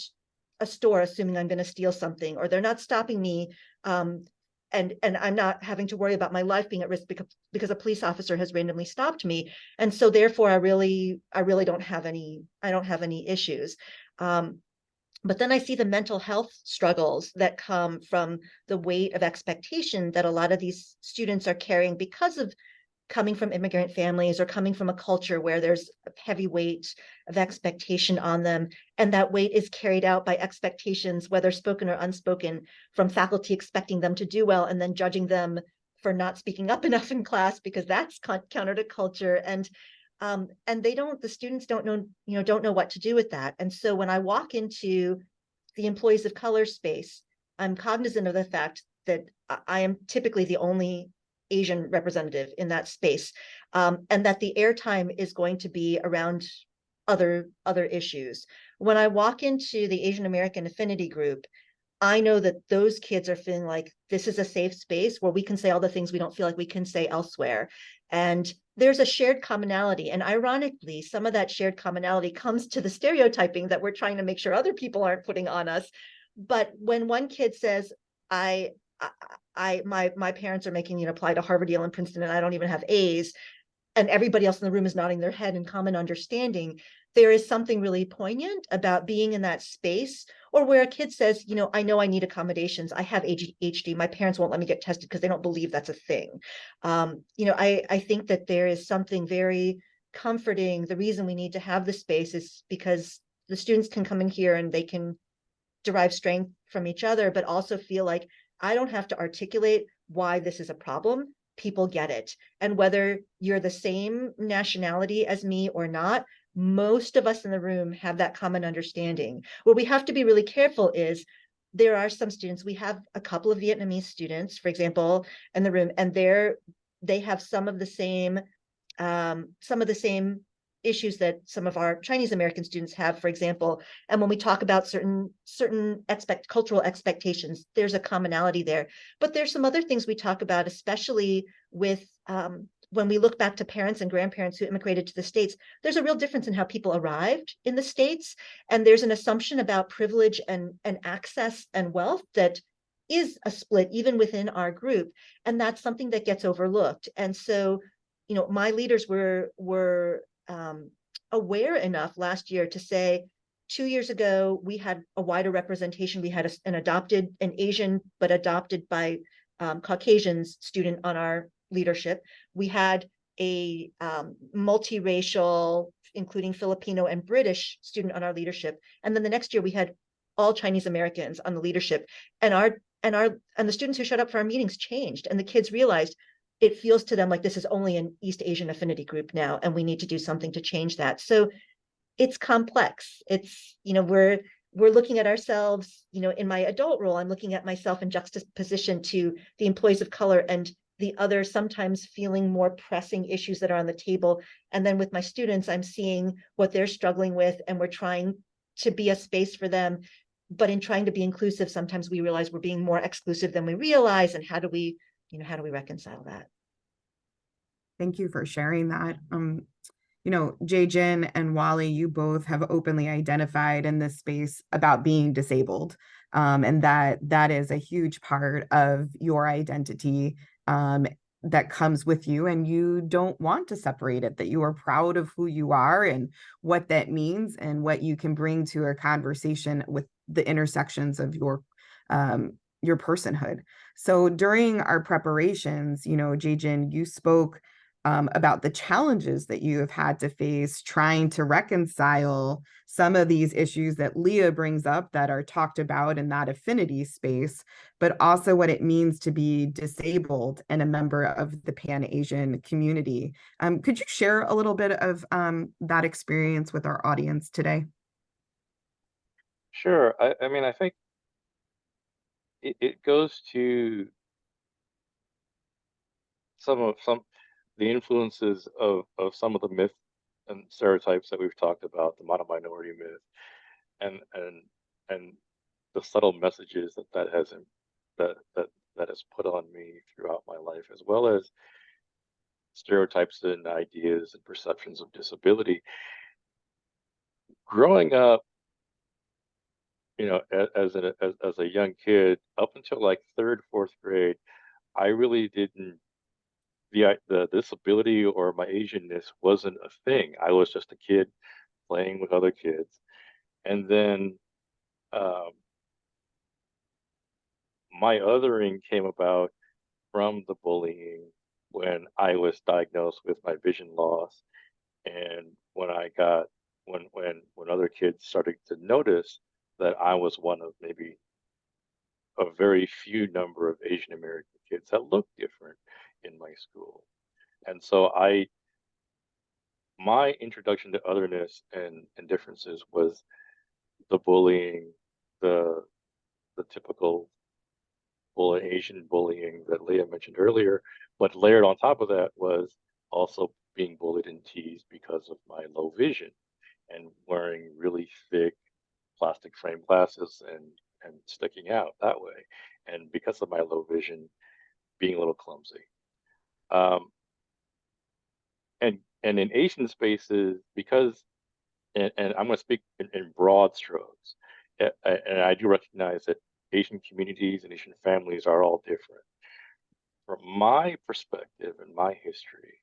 a store assuming I'm going to steal something, or they're not stopping me, and I'm not having to worry about my life being at risk because a police officer has randomly stopped me. And so therefore I really don't have any issues. But then I see the mental health struggles that come from the weight of expectation that a lot of these students are carrying because of coming from immigrant families or coming from a culture where there's a heavy weight of expectation on them. And that weight is carried out by expectations, whether spoken or unspoken, from faculty expecting them to do well and then judging them for not speaking up enough in class because that's counter to culture. And the students don't know what to do with that. And so when I walk into the employees of color space, I'm cognizant of the fact that I am typically the only Asian representative in that space, and that the airtime is going to be around other issues. When I walk into the Asian American affinity group, I know that those kids are feeling like this is a safe space where we can say all the things we don't feel like we can say elsewhere. And there's a shared commonality. And ironically, some of that shared commonality comes to the stereotyping that we're trying to make sure other people aren't putting on us. But when one kid says, my parents are making me apply to Harvard, Yale, and Princeton, and I don't even have A's, and everybody else in the room is nodding their head in common understanding, there is something really poignant about being in that space. Or where a kid says, I know I need accommodations. I have ADHD. My parents won't let me get tested because they don't believe that's a thing. I think that there is something very comforting. The reason we need to have the space is because the students can come in here and they can derive strength from each other, but also feel like I don't have to articulate why this is a problem. People get it. And whether you're the same nationality as me or not, most of us in the room have that common understanding. What we have to be really careful is there are some students, we have a couple of Vietnamese students, for example, in the room, and they have some of the same issues that some of our Chinese American students have, for example. And when we talk about certain cultural expectations, there's a commonality there. But there's some other things we talk about, especially with when we look back to parents and grandparents who immigrated to the States. There's a real difference in how people arrived in the States. And there's an assumption about privilege and access and wealth that is a split even within our group. And that's something that gets overlooked. And so, my leaders were aware enough last year to say, 2 years ago, we had a wider representation. We had an Asian, but adopted by Caucasians student on our leadership. We had a multiracial, including Filipino and British student on our leadership. And then the next year we had all Chinese Americans on the leadership. And the students who showed up for our meetings changed. And the kids realized it feels to them like this is only an East Asian affinity group now, and we need to do something to change that. So it's complex. It's, we're looking at ourselves, in my adult role, I'm looking at myself in juxtaposition to the employees of color and the other sometimes feeling more pressing issues that are on the table. And then with my students, I'm seeing what they're struggling with, and we're trying to be a space for them. But in trying to be inclusive, sometimes we realize we're being more exclusive than we realize. And how do we reconcile that? Thank you for sharing that. Jay-Jin and Wally, you both have openly identified in this space about being disabled. And that is a huge part of your identity that comes with you, and you don't want to separate it, that you are proud of who you are and what that means and what you can bring to a conversation with the intersections of your personhood. So during our preparations, Jay-Jin, you spoke about the challenges that you have had to face trying to reconcile some of these issues that Leah brings up that are talked about in that affinity space, but also what it means to be disabled and a member of the Pan-Asian community. Could you share a little bit of that experience with our audience today? Sure. I mean, I think it goes to some the influences of some of the myth and stereotypes that we've talked about, the model minority myth, and the subtle messages that has put on me throughout my life, as well as stereotypes and ideas and perceptions of disability. Growing up, as a young kid, up until like third, fourth grade, I really didn't the disability or my Asianness wasn't a thing. I was just a kid playing with other kids. And then um, my othering came about from the bullying when I was diagnosed with my vision loss, and when I got when other kids started to notice that I was one of maybe a very few number of Asian American kids that looked different in my school. And so my introduction to otherness and differences was the bullying, the typical Asian bullying that Leah mentioned earlier, but layered on top of that was also being bullied and teased because of my low vision and wearing really thick plastic frame glasses and sticking out that way, and because of my low vision, being a little clumsy. Um, and in Asian spaces, because and I'm going to speak in broad strokes, and I do recognize that Asian communities and Asian families are all different. From my perspective and my history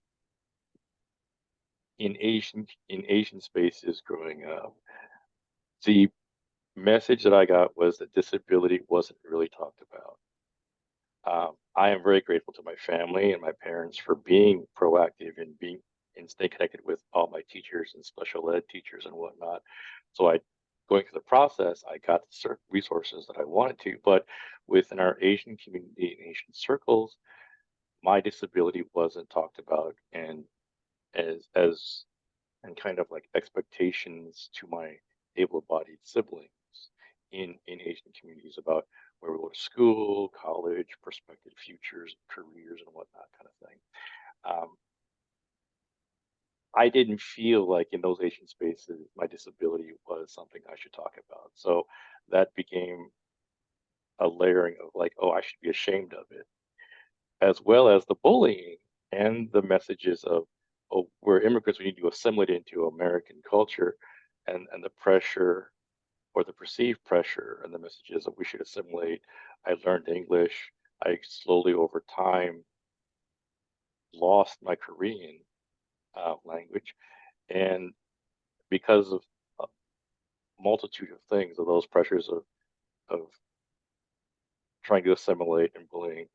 in Asian spaces growing up, the message that I got was that disability wasn't really talked about. I am very grateful to my family and my parents for being proactive and stay connected with all my teachers and special ed teachers and whatnot. So going through the process, I got the certain resources that I wanted to, but within our Asian community and Asian circles, my disability wasn't talked about, and as and kind of like expectations to my able-bodied siblings in Asian communities about where we go to school, college, prospective futures, careers, and whatnot, kind of thing. I didn't feel like in those Asian spaces my disability was something I should talk about. So that became a layering of like, oh, I should be ashamed of it, as well as the bullying and the messages of, oh, we're immigrants, we need to assimilate into American culture, and the pressure or the perceived pressure and the messages of we should assimilate. I learned English. I slowly over time lost my Korean language. And because of a multitude of things, of those pressures of trying to assimilate and bullying,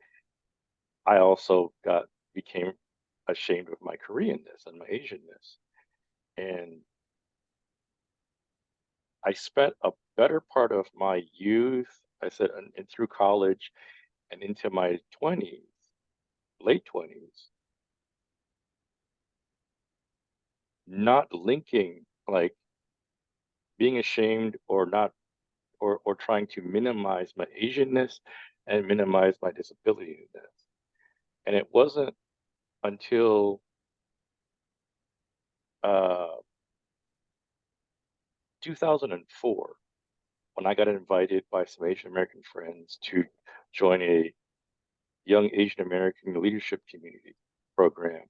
I also became ashamed of my Koreanness and my Asianness. And I spent a better part of my youth, I said, and through college and into my 20s, late 20s, not linking, like being ashamed or not or trying to minimize my Asianness and minimize my disability-ness. And it wasn't until 2004 when I got invited by some Asian American friends to join a young Asian American leadership community program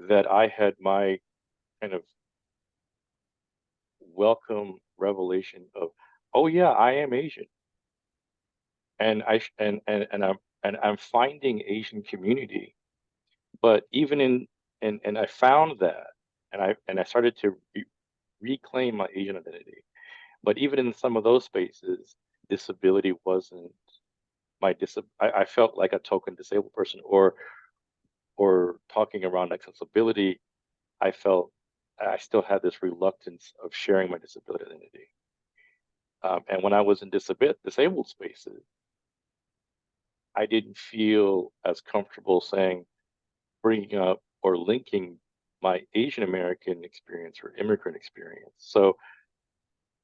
that I had my kind of welcome revelation of, oh yeah, I am Asian, and I'm finding Asian community. But even and I found that, and I started to reclaim my Asian identity. But even in some of those spaces, disability wasn't I felt like a token disabled person, or talking around accessibility. I felt I still had this reluctance of sharing my disability identity. And when I was in disabled spaces, I didn't feel as comfortable saying, bringing up or linking my Asian American experience or immigrant experience. So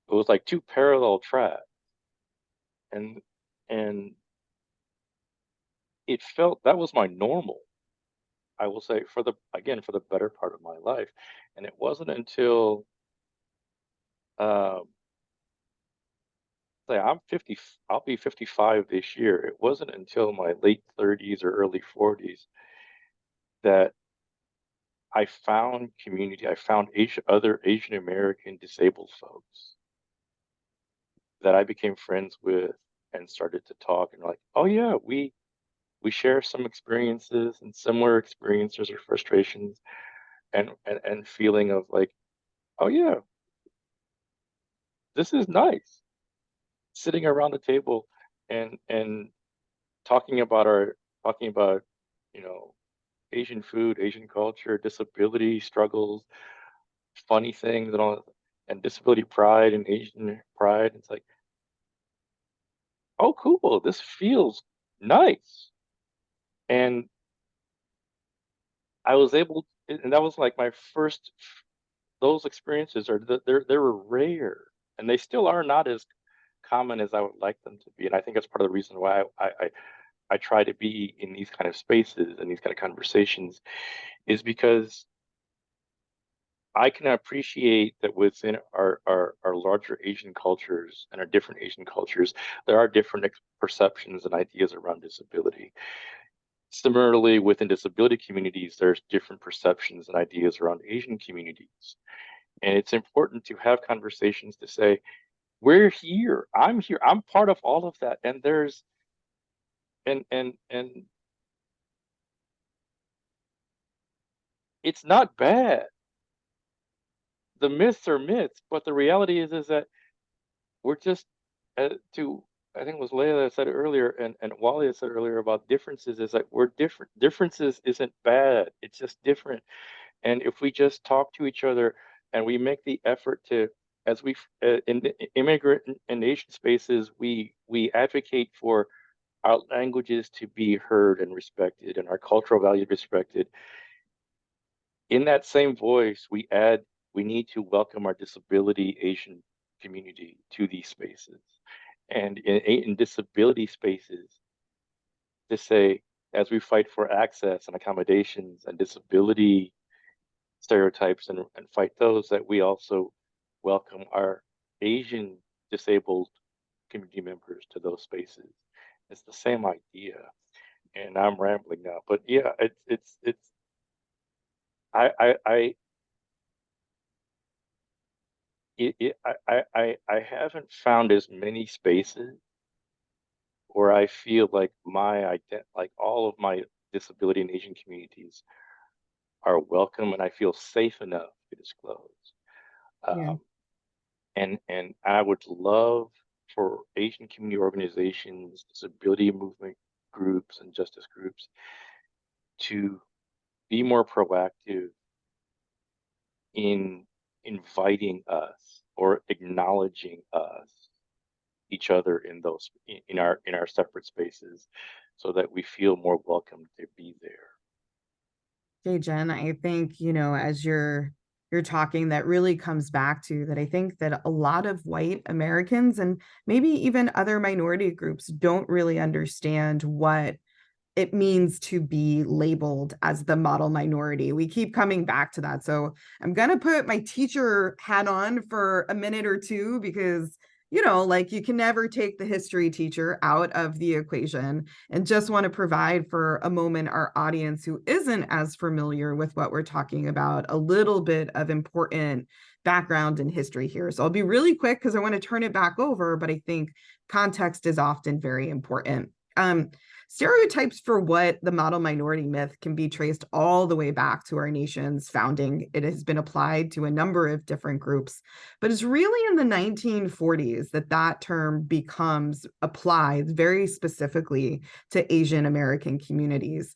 it was like two parallel tracks, and and it felt that was my normal. I will say for the better part of my life, and it wasn't until um, say I'm 50, I'll be 55 this year. It wasn't until my late 30s or early 40s that I found community. I found other Asian American disabled folks that I became friends with and started to talk, and like, oh yeah, we share some experiences and similar experiences or frustrations, and feeling of like, oh yeah, this is nice, sitting around the table and talking about our talking about, you know, Asian food, Asian culture, disability struggles, funny things, and all, and disability pride and Asian pride. It's like, oh cool, this feels nice. And I was able, and that was like my first, those experiences are they were rare, and they still are not as common as I would like them to be. And I think that's part of the reason why I try to be in these kind of spaces and these kind of conversations, is because I can appreciate that within our larger Asian cultures and our different Asian cultures, there are different perceptions and ideas around disability. Similarly, within disability communities, there's different perceptions and ideas around Asian communities. And it's important to have conversations to say, we're here, I'm part of all of that. And there's and it's not bad. The myths are myths, but the reality is that we're just to I think it was Leila that said it earlier, and Wally had said earlier about differences, is like we're different. Differences isn't bad. It's just different. And if we just talk to each other and we make the effort to, as we in the immigrant and Asian spaces, we advocate for our languages to be heard and respected, and our cultural values respected. In that same voice, we need to welcome our disability Asian community to these spaces. And in disability spaces, to say, as we fight for access and accommodations and disability stereotypes, and fight those, that we also welcome our Asian disabled community members to those spaces. It's the same idea. And I'm rambling now, but yeah, it's I I haven't found as many spaces where I feel like like all of my disability and Asian communities are welcome, and I feel safe enough to disclose. Yeah. Um, and I would love for Asian community organizations, disability movement groups, and justice groups to be more proactive in inviting us or acknowledging us, each other, in those in our separate spaces, so that we feel more welcome to be there. Hey, Jen, I think, as you're you're talking that really comes back to that I think that a lot of white Americans and maybe even other minority groups don't really understand what it means to be labeled as the model minority. We keep coming back to that. So I'm going to put my teacher hat on for a minute or two because, like you can never take the history teacher out of the equation, and just want to provide for a moment our audience who isn't as familiar with what we're talking about a little bit of important background and history here. So I'll be really quick because I want to turn it back over, but I think context is often very important. Stereotypes for what the model minority myth can be traced all the way back to our nation's founding. It has been applied to a number of different groups, but it's really in the 1940s that term becomes applied very specifically to Asian American communities.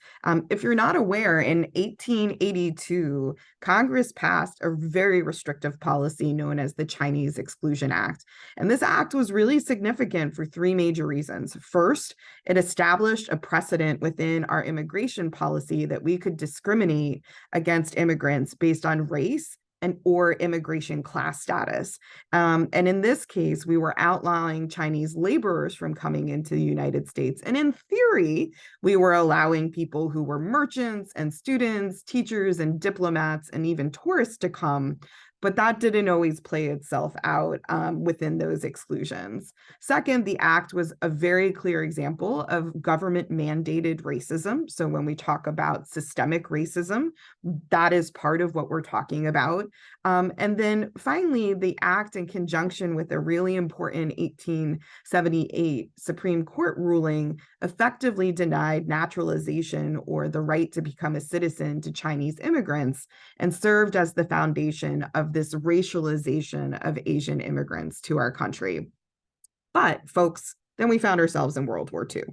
If you're not aware, in 1882, Congress passed a very restrictive policy known as the Chinese Exclusion Act. And this act was really significant for three major reasons. First, it established a precedent within our immigration policy that we could discriminate against immigrants based on race or immigration class status. And in this case, we were outlawing Chinese laborers from coming into the United States. And in theory, we were allowing people who were merchants and students, teachers and diplomats, and even tourists to come. But that didn't always play itself out within those exclusions. Second, the act was a very clear example of government mandated racism. So when we talk about systemic racism, that is part of what we're talking about. And then finally, the act, in conjunction with a really important 1878 Supreme Court ruling, effectively denied naturalization or the right to become a citizen to Chinese immigrants, and served as the foundation of this racialization of Asian immigrants to our country. But folks, then we found ourselves in World War II.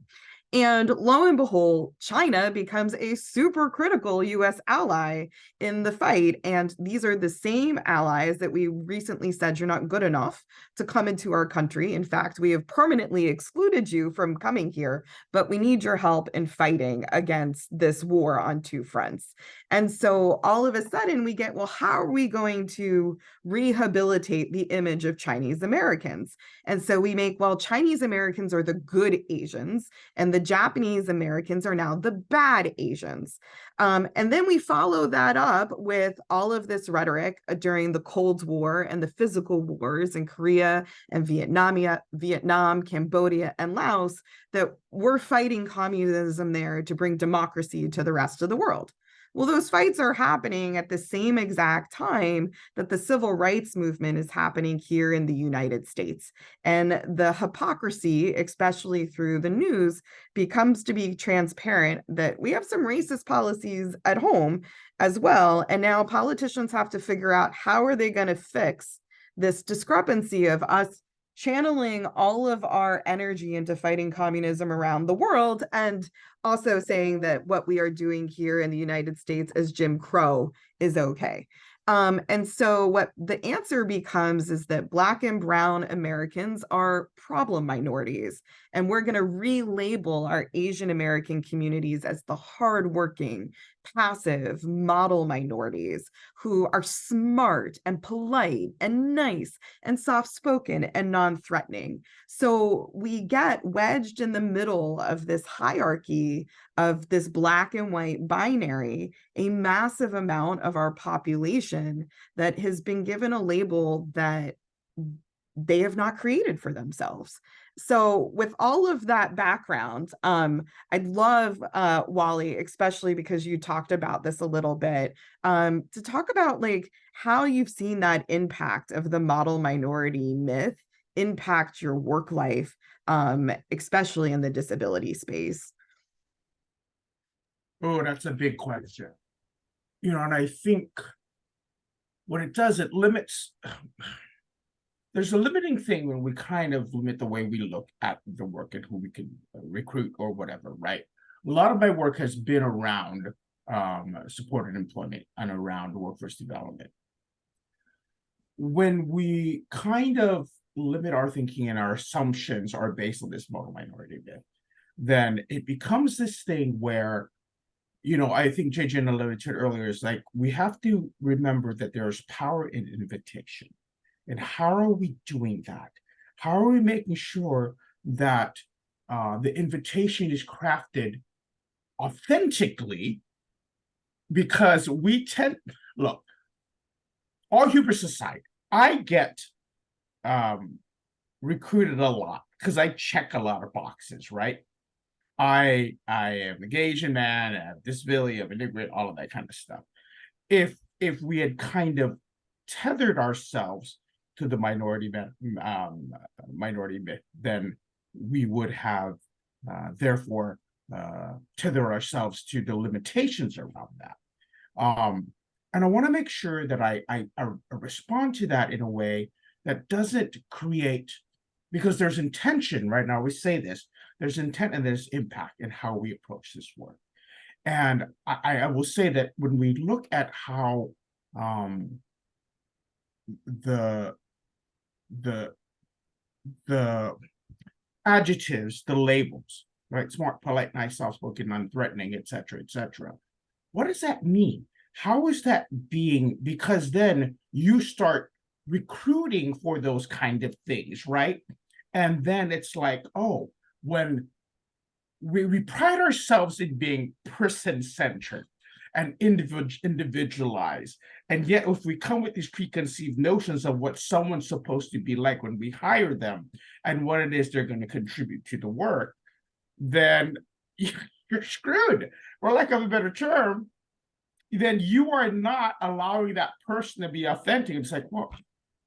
And lo and behold, China becomes a super critical US ally in the fight. And these are the same allies that we recently said you're not good enough to come into our country. In fact, we have permanently excluded you from coming here, but we need your help in fighting against this war on two fronts. And so all of a sudden we get, well, how are we going to rehabilitate the image of Chinese Americans? And so we make, well, Chinese Americans are the good Asians, and the Japanese Americans are now the bad Asians. And then we follow that up with all of this rhetoric during the Cold War and the physical wars in Korea and Vietnam, Cambodia, and Laos, that we're fighting communism there to bring democracy to the rest of the world. Well, those fights are happening at the same exact time that the civil rights movement is happening here in the United States. And the hypocrisy, especially through the news, becomes to be transparent that we have some racist policies at home as well. And now politicians have to figure out how are they going to fix this discrepancy of us channeling all of our energy into fighting communism around the world, and also saying that what we are doing here in the United States as Jim Crow is okay. And so what the answer becomes is that Black and Brown Americans are problem minorities, and we're going to relabel our Asian American communities as the hardworking, passive model minorities who are smart and polite and nice and soft-spoken and non-threatening. So we get wedged in the middle of this hierarchy of this Black and white binary, a massive amount of our population that has been given a label that they have not created for themselves. So with all of that background, I'd love, Wally, especially because you talked about this a little bit, to talk about like how you've seen that impact of the model minority myth impact your work life, especially in the disability space. Oh, that's a big question. And I think what it does, it limits. There's a limiting thing when we kind of limit the way we look at the work and who we can recruit or whatever, right? A lot of my work has been around supported employment and around workforce development. When we kind of limit our thinking and our assumptions are based on this model minority myth, then it becomes this thing where I think JJ alluded to it earlier, is like, we have to remember that there's power in invitation. And how are we doing that? How are we making sure that the invitation is crafted authentically? Because we tend, look, all hubris aside, I get recruited a lot because I check a lot of boxes, right? I am a Asian man, I have disability, I'm an immigrant, all of that kind of stuff. If we had kind of tethered ourselves to the minority myth, then we would have therefore tether ourselves to the limitations around that. And I want to make sure that I respond to that in a way that doesn't create, because there's intention right now. We say this, there's intent and there's impact in how we approach this work. And I will say that when we look at how the adjectives, the labels, right? Smart, polite, nice, soft-spoken, non-threatening, et cetera, et cetera. What does that mean? How is that being? Because then you start recruiting for those kind of things, right? And then it's like, oh, when we pride ourselves in being person-centered and individualized. And yet, if we come with these preconceived notions of what someone's supposed to be like when we hire them and what it is they're going to contribute to the work, then you're screwed. For lack of a better term, then you are not allowing that person to be authentic. It's like, well,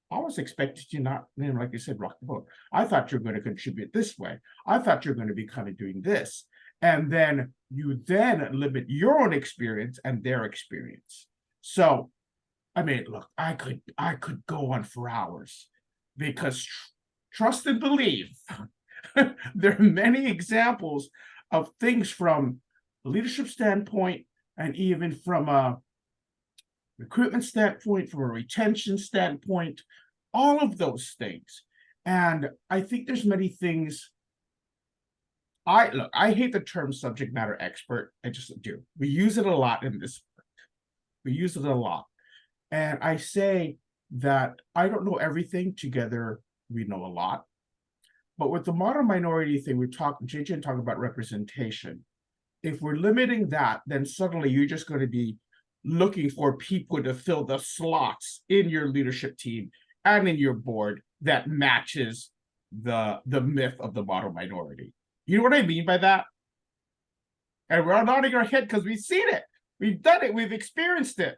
I was expecting you not, like you said, rock the boat. I thought you were going to contribute this way. I thought you were going to be kind of doing this. And then you then limit your own experience and their experience. So, I mean, look, I could go on for hours, because trust and believe, there are many examples of things from a leadership standpoint and even from a recruitment standpoint, from a retention standpoint, all of those things. And I think there's many things. I hate the term subject matter expert. I just do. We use it a lot in this work. We use it a lot. And I say that I don't know everything. Together, we know a lot. But with the modern minority thing, JJ talked about representation. If we're limiting that, then suddenly you're just going to be looking for people to fill the slots in your leadership team and in your board that matches the myth of the modern minority. You know what I mean by that? And we're all nodding our head because we've seen it. We've done it. We've experienced it.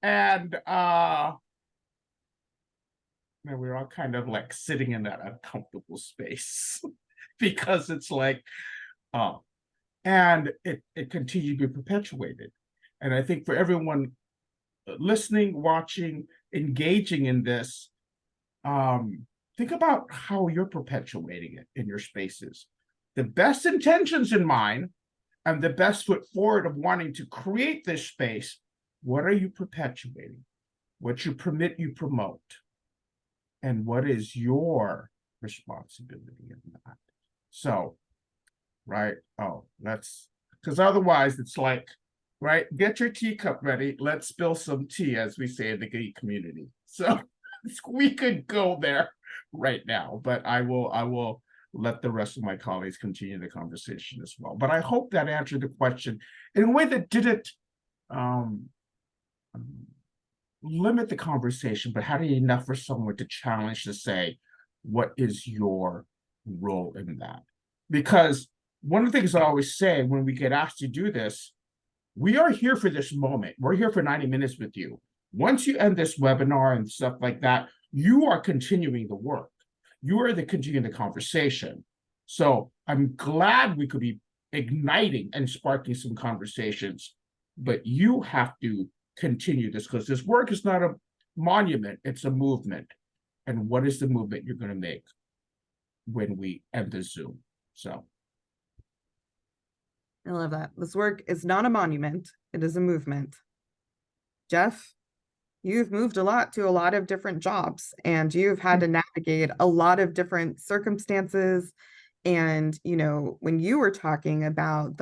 And we're all kind of like sitting in that uncomfortable space because it's like, and it continues to be perpetuated. And I think for everyone listening, watching, engaging in this, think about how you're perpetuating it in your spaces. The best intentions in mind and the best foot forward of wanting to create this space. What are you perpetuating? What you permit, you promote. And what is your responsibility in that? So, right? Oh, because otherwise it's like, right? Get your teacup ready. Let's spill some tea, as we say in the geek community. So we could go there right now, but I will let the rest of my colleagues continue the conversation as well. But I hope that answered the question in a way that didn't limit the conversation, but had enough for someone to challenge, to say, what is your role in that? Because one of the things I always say when we get asked to do this, we are here for this moment. We're here for 90 minutes with you. Once you end this webinar and stuff like that, you are continuing the work. You are continuing the conversation. So I'm glad we could be igniting and sparking some conversations, but you have to continue this, because this work is not a monument, it's a movement. And what is the movement you're going to make when we end the Zoom? So I love that. This work is not a monument, it is a movement. Jeff, you've moved a lot to a lot of different jobs, and you've had to navigate a lot of different circumstances. And, when you were talking about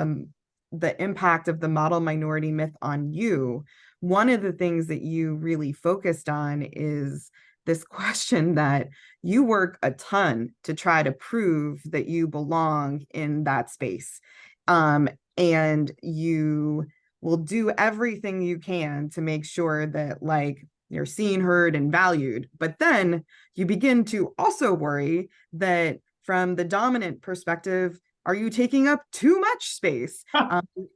the impact of the model minority myth on you, one of the things that you really focused on is this question that you work a ton to try to prove that you belong in that space. And you will do everything you can to make sure that like you're seen, heard, and valued. But then you begin to also worry that from the dominant perspective, are you taking up too much space?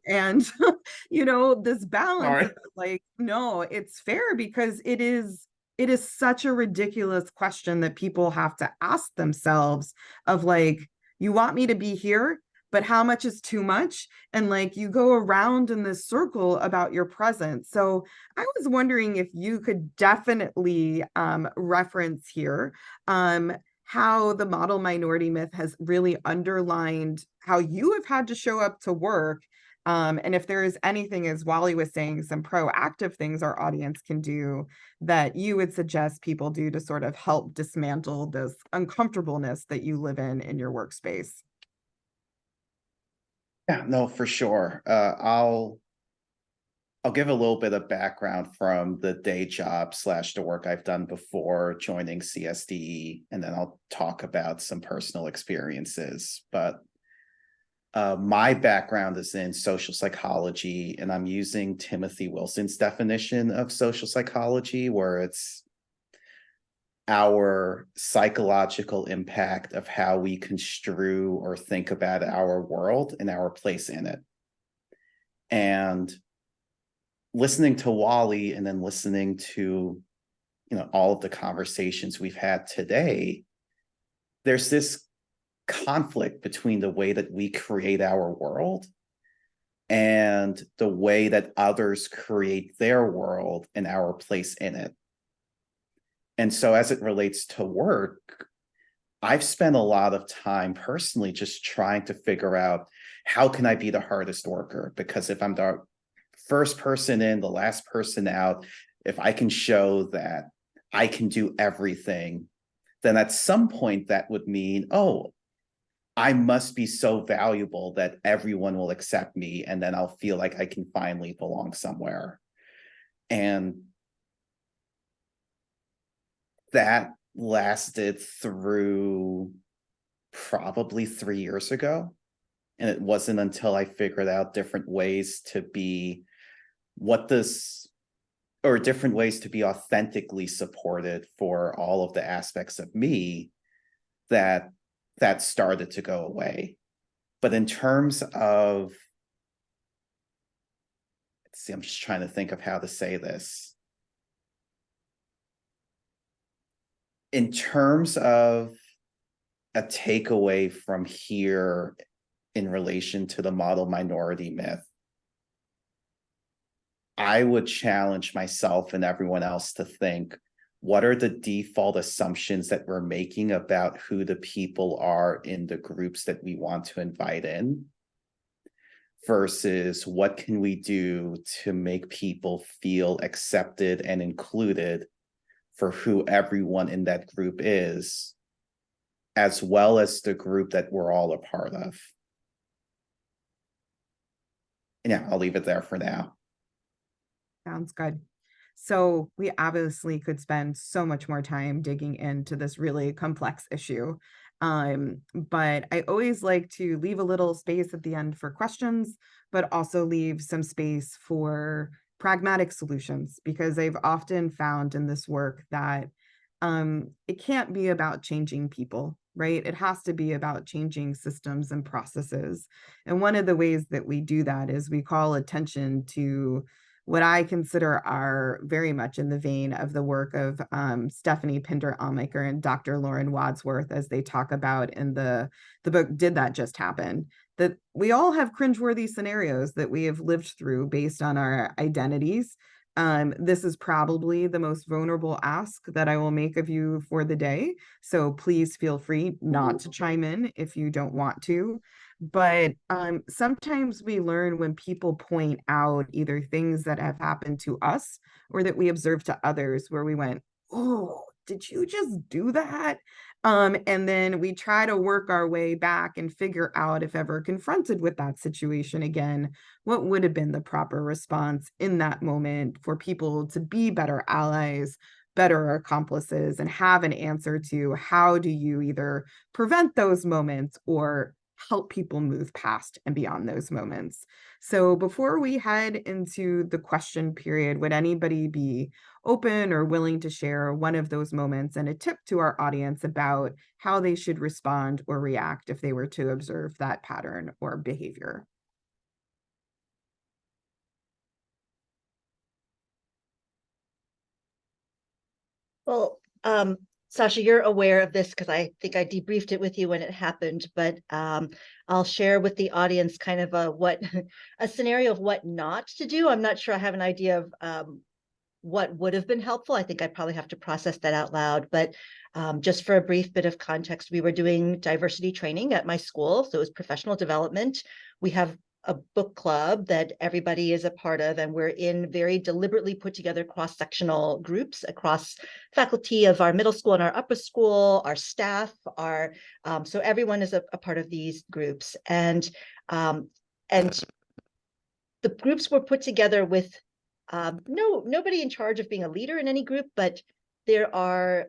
And this balance Sorry. of like, no, it's fair because it is such a ridiculous question that people have to ask themselves of like, you want me to be here, but how much is too much? And like you go around in this circle about your presence. So I was wondering if you could definitely reference here how the model minority myth has really underlined how you have had to show up to work. And if there is anything, as Wally was saying, some proactive things our audience can do that you would suggest people do to sort of help dismantle this uncomfortableness that you live in your workspace. Yeah, no, for sure. I'll give a little bit of background from the day job / the work I've done before joining CSDE, and then I'll talk about some personal experiences. But my background is in social psychology, and I'm using Timothy Wilson's definition of social psychology, where it's our psychological impact of how we construe or think about our world and our place in it. And listening to Wally and then listening to all of the conversations we've had today, there's this conflict between the way that we create our world and the way that others create their world and our place in it. And so as it relates to work, I've spent a lot of time personally just trying to figure out how can I be the hardest worker? Because if I'm the first person in, the last person out, if I can show that I can do everything, then at some point that would mean, oh, I must be so valuable that everyone will accept me, and then I'll feel like I can finally belong somewhere. And that lasted through probably 3 years ago. And it wasn't until I figured out different ways to be different ways to be authentically supported for all of the aspects of me that started to go away. But in terms of, let's see, I'm just trying to think of how to say this. In terms of a takeaway from here in relation to the model minority myth, I would challenge myself and everyone else to think, what are the default assumptions that we're making about who the people are in the groups that we want to invite in, versus what can we do to make people feel accepted and included for who everyone in that group is, as well as the group that we're all a part of. And yeah, I'll leave it there for now. Sounds good. So we obviously could spend so much more time digging into this really complex issue. But I always like to leave a little space at the end for questions, but also leave some space for pragmatic solutions, because I've often found in this work that it can't be about changing people, right? It has to be about changing systems and processes. And one of the ways that we do that is we call attention to what I consider are very much in the vein of the work of Stephanie Pinder-Almaker and Dr. Lauren Wadsworth, as they talk about in the book, Did That Just Happen? That we all have cringeworthy scenarios that we have lived through based on our identities. This is probably the most vulnerable ask that I will make of you for the day. So please feel free not to chime in if you don't want to. But sometimes we learn when people point out either things that have happened to us or that we observe to others where we went, oh, did you just do that? And then we try to work our way back and figure out, if ever confronted with that situation again, what would have been the proper response in that moment for people to be better allies, better accomplices, and have an answer to how do you either prevent those moments or help people move past and beyond those moments. So before we head into the question period, would anybody be open or willing to share one of those moments and a tip to our audience about how they should respond or react if they were to observe that pattern or behavior? Well, Sasha, you're aware of this because I think I debriefed it with you when it happened, but I'll share with the audience kind of a scenario of what not to do. I'm not sure I have an idea of what would have been helpful. I think I probably have to process that out loud, but just for a brief bit of context, we were doing diversity training at my school. So it was professional development. We have a book club that everybody is a part of, and we're in very deliberately put together cross-sectional groups across faculty of our middle school and our upper school, our staff, so everyone is a part of these groups. And the groups were put together with nobody in charge of being a leader in any group, but there are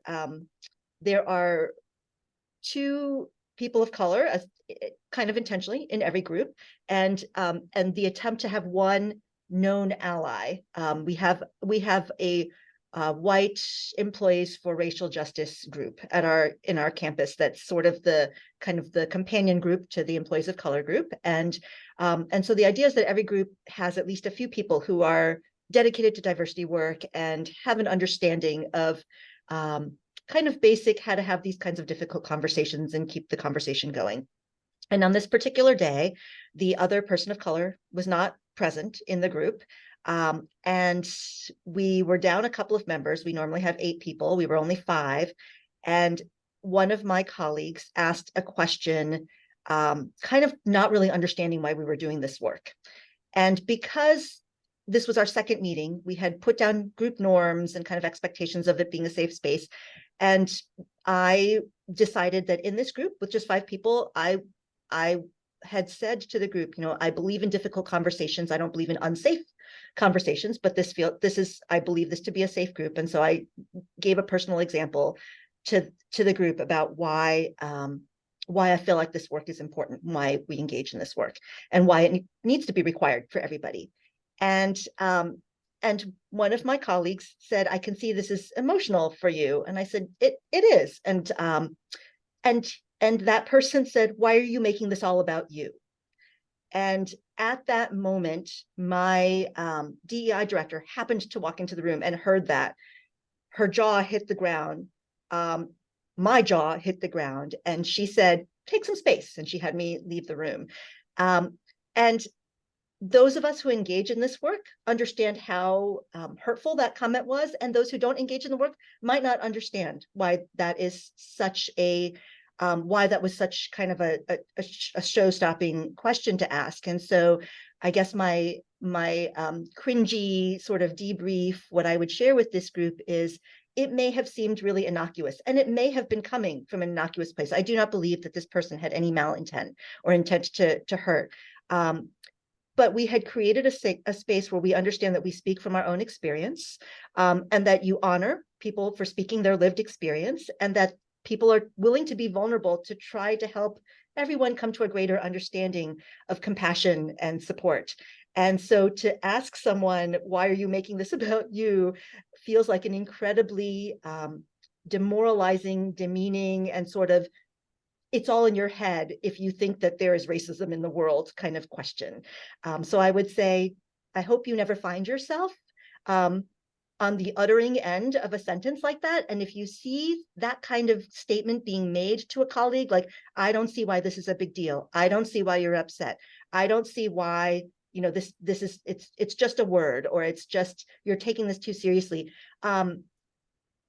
two people of color, as kind of intentionally, in every group, and the attempt to have one known ally. We have a white employees for racial justice group in our campus. That's sort of the companion group to the employees of color group, and so the idea is that every group has at least a few people who are dedicated to diversity work and have an understanding of kind of basic how to have these kinds of difficult conversations and keep the conversation going. And on this particular day, the other person of color was not present in the group. And we were down a couple of members. We normally have 8 people. We were only 5. And one of my colleagues asked a question, kind of not really understanding why we were doing this work. And because this was our second meeting, we had put down group norms and kind of expectations of it being a safe space. And I decided that in this group with just 5 people, I had said to the group, I believe in difficult conversations. I don't believe in unsafe conversations, but I believe this to be a safe group. And so I gave a personal example to the group about why I feel like this work is important, why we engage in this work, and why it needs to be required for everybody. And one of my colleagues said, I can see this is emotional for you. And I said, it is. And that person said, why are you making this all about you? And at that moment, my DEI director happened to walk into the room and heard that. Her jaw hit the ground. My jaw hit the ground. And she said, take some space. And she had me leave the room. And those of us who engage in this work understand how hurtful that comment was. And those who don't engage in the work might not understand why that is such why that was such kind of a show-stopping question to ask. And so I guess my cringy sort of debrief, what I would share with this group is, it may have seemed really innocuous, and it may have been coming from an innocuous place. I do not believe that this person had any malintent or intent to hurt. But we had created a space where we understand that we speak from our own experience, and that you honor people for speaking their lived experience, and that people are willing to be vulnerable to try to help everyone come to a greater understanding of compassion and support. And so to ask someone, why are you making this about you, feels like an incredibly demoralizing, demeaning, and sort of, it's all in your head if you think that there is racism in the world kind of question. So I would say, I hope you never find yourself on the uttering end of a sentence like that. And if you see that kind of statement being made to a colleague, like, I don't see why this is a big deal. I don't see why you're upset. I don't see why, it's just a word, or it's just, you're taking this too seriously.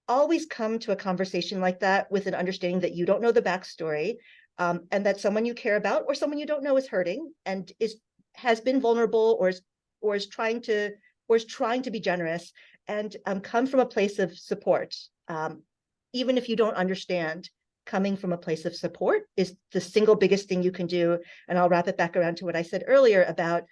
Always come to a conversation like that with an understanding that you don't know the backstory, and that someone you care about or someone you don't know is hurting and has been vulnerable or is trying to be generous, and come from a place of support. even if you don't understand, coming from a place of support is the single biggest thing you can do. And I'll wrap it back around to what I said earlier about,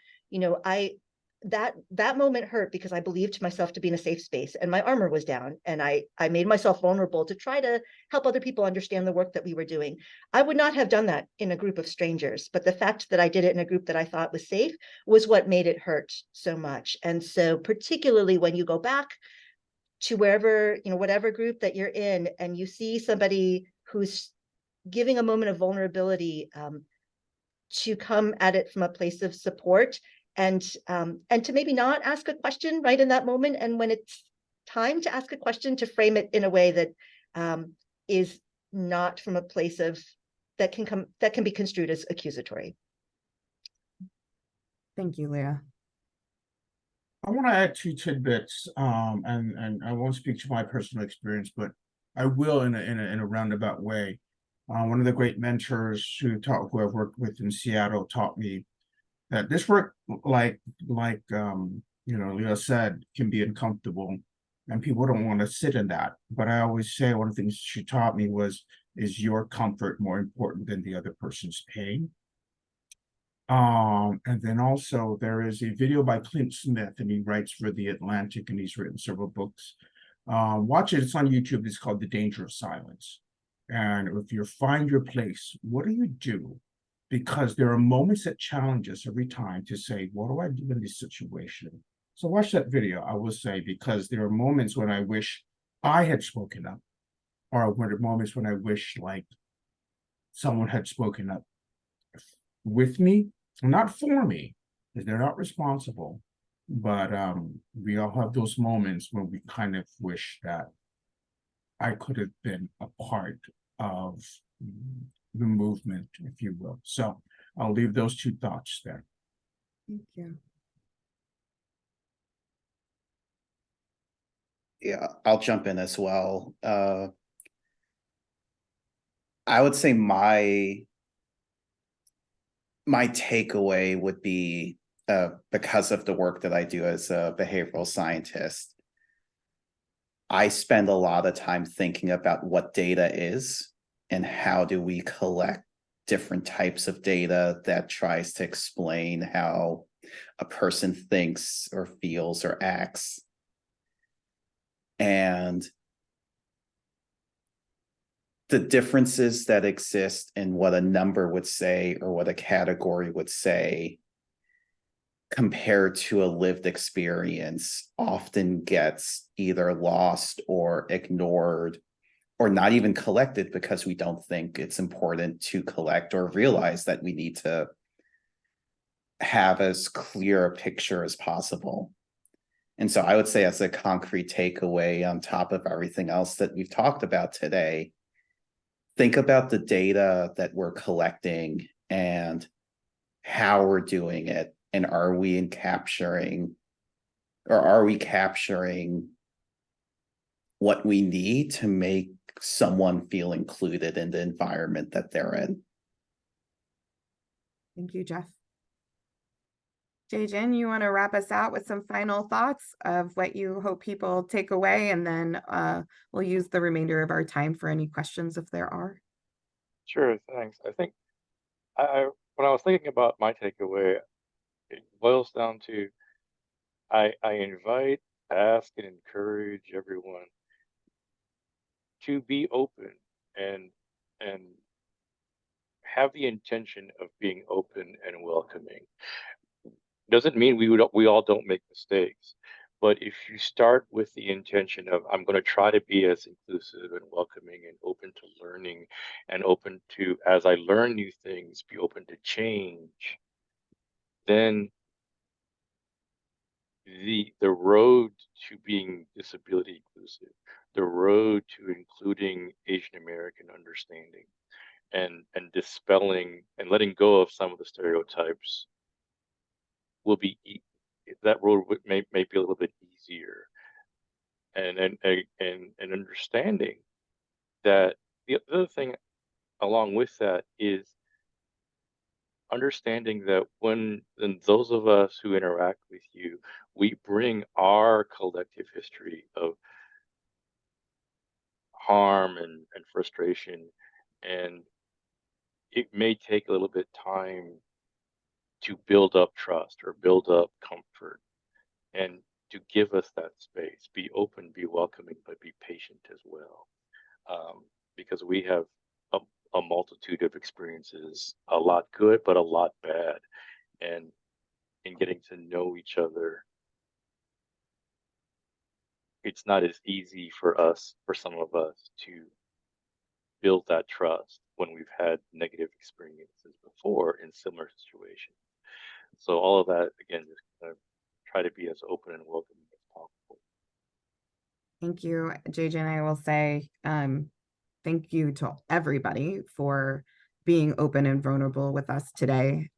that moment hurt because I believed myself to be in a safe space and my armor was down, and I made myself vulnerable to try to help other people understand the work that we were doing. I would not have done that in a group of strangers, but the fact that I did it in a group that I thought was safe was what made it hurt so much. And so particularly when you go back to wherever, whatever group that you're in, and you see somebody who's giving a moment of vulnerability, to come at it from a place of support, and to maybe not ask a question right in that moment, and when it's time to ask a question, to frame it in a way that is not from a place of that can be construed as accusatory. Thank you, Leah. I want to add 2 tidbits, and I won't speak to my personal experience, but I will in a roundabout way. One of the great mentors who I've worked with in Seattle taught me that this work, like Leah said, can be uncomfortable, and people don't want to sit in that. But I always say one of the things she taught me was, is your comfort more important than the other person's pain? And then also there is a video by Clint Smith, and he writes for The Atlantic, and he's written several books. Watch it, it's on YouTube. It's called The Danger of Silence. And if you find your place, what do you do? Because there are moments that challenge us every time to say, what do I do in this situation? So watch that video, I will say, because there are moments when I wish I had spoken up, or there are moments when I wish like someone had spoken up with me, not for me, because they're not responsible. But we all have those moments when we kind of wish that I could have been a part of the movement, if you will. So I'll leave those 2 thoughts there. Thank you. Yeah, I'll jump in as well. I would say my takeaway would be, because of the work that I do as a behavioral scientist, I spend a lot of time thinking about what data is and how do we collect different types of data that tries to explain how a person thinks or feels or acts. And the differences that exist in what a number would say or what a category would say compared to a lived experience often gets either lost or ignored or not even collected because we don't think it's important to collect or realize that we need to have as clear a picture as possible. And so I would say, as a concrete takeaway on top of everything else that we've talked about today, think about the data that we're collecting and how we're doing it. And are we capturing what we need to make someone feel included in the environment that they're in? Thank you, Jeff. Jae-Jin, you want to wrap us out with some final thoughts of what you hope people take away, and then we'll use the remainder of our time for any questions if there are. Sure, thanks. I think when I was thinking about my takeaway, it boils down to I invite, ask, and encourage everyone to be open and have the intention of being open and welcoming. Doesn't mean we all don't make mistakes, but if you start with the intention of, I'm going to try to be as inclusive and welcoming and open to learning and open to, as I learn new things, be open to change, then the road to being disability inclusive, the road to including Asian American understanding and dispelling and letting go of some of the stereotypes will be that road may be a little bit easier, and understanding that the other thing along with that is understanding that when those of us who interact with you, we bring our collective history of harm and frustration, and it may take a little bit time to build up trust or build up comfort, and to give us that space. Be open, be welcoming, but be patient as well, because we have a multitude of experiences, a lot good, but a lot bad, and in getting to know each other, it's not as easy for some of us, to build that trust when we've had negative experiences before in similar situations. So all of that, again, just try to be as open and welcoming as possible. Thank you, JJ. And I will say thank you to everybody for being open and vulnerable with us today.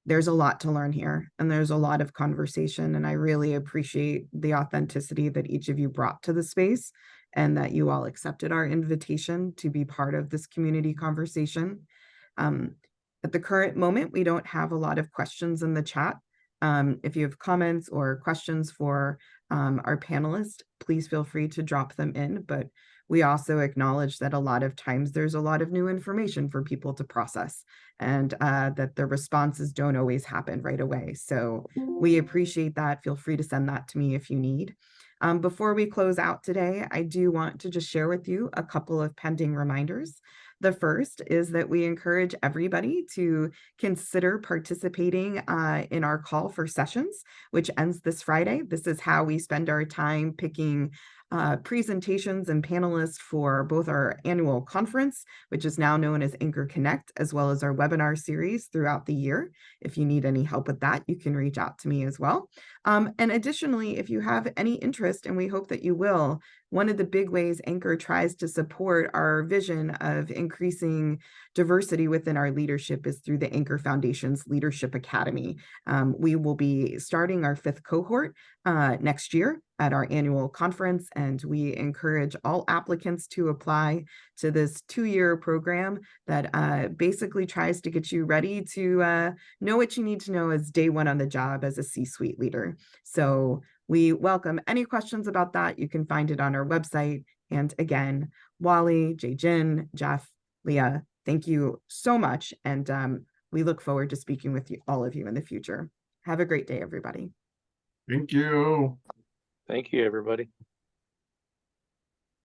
There's a lot to learn here, and there's a lot of conversation, and I really appreciate the authenticity that each of you brought to the space, and that you all accepted our invitation to be part of this community conversation. At the current moment, we don't have a lot of questions in the chat. If you have comments or questions for our panelists, please feel free to drop them in, but we also acknowledge that a lot of times there's a lot of new information for people to process, and that the responses don't always happen right away. So we appreciate that. Feel free to send that to me if you need. Before we close out today, I do want to just share with you a couple of pending reminders. The first is that we encourage everybody to consider participating in our call for sessions, which ends this Friday. This is how we spend our time picking presentations and panelists for both our annual conference, which is now known as Anchor Connect, as well as our webinar series throughout the year. If you need any help with that, you can reach out to me as well. And additionally, if you have any interest, and we hope that you will, one of the big ways Anchor tries to support our vision of increasing diversity within our leadership is through the Anchor Foundation's Leadership Academy. We will be starting our 5th cohort next year at our annual conference, and we encourage all applicants to apply to this 2-year program that basically tries to get you ready to know what you need to know as day one on the job as a C-suite leader. So we welcome any questions about that. You can find it on our website. And again, Wally, Jay-Jin, Jeff, Leah, thank you so much. And we look forward to speaking with you, all of you, in the future. Have a great day, everybody. Thank you. Thank you, everybody.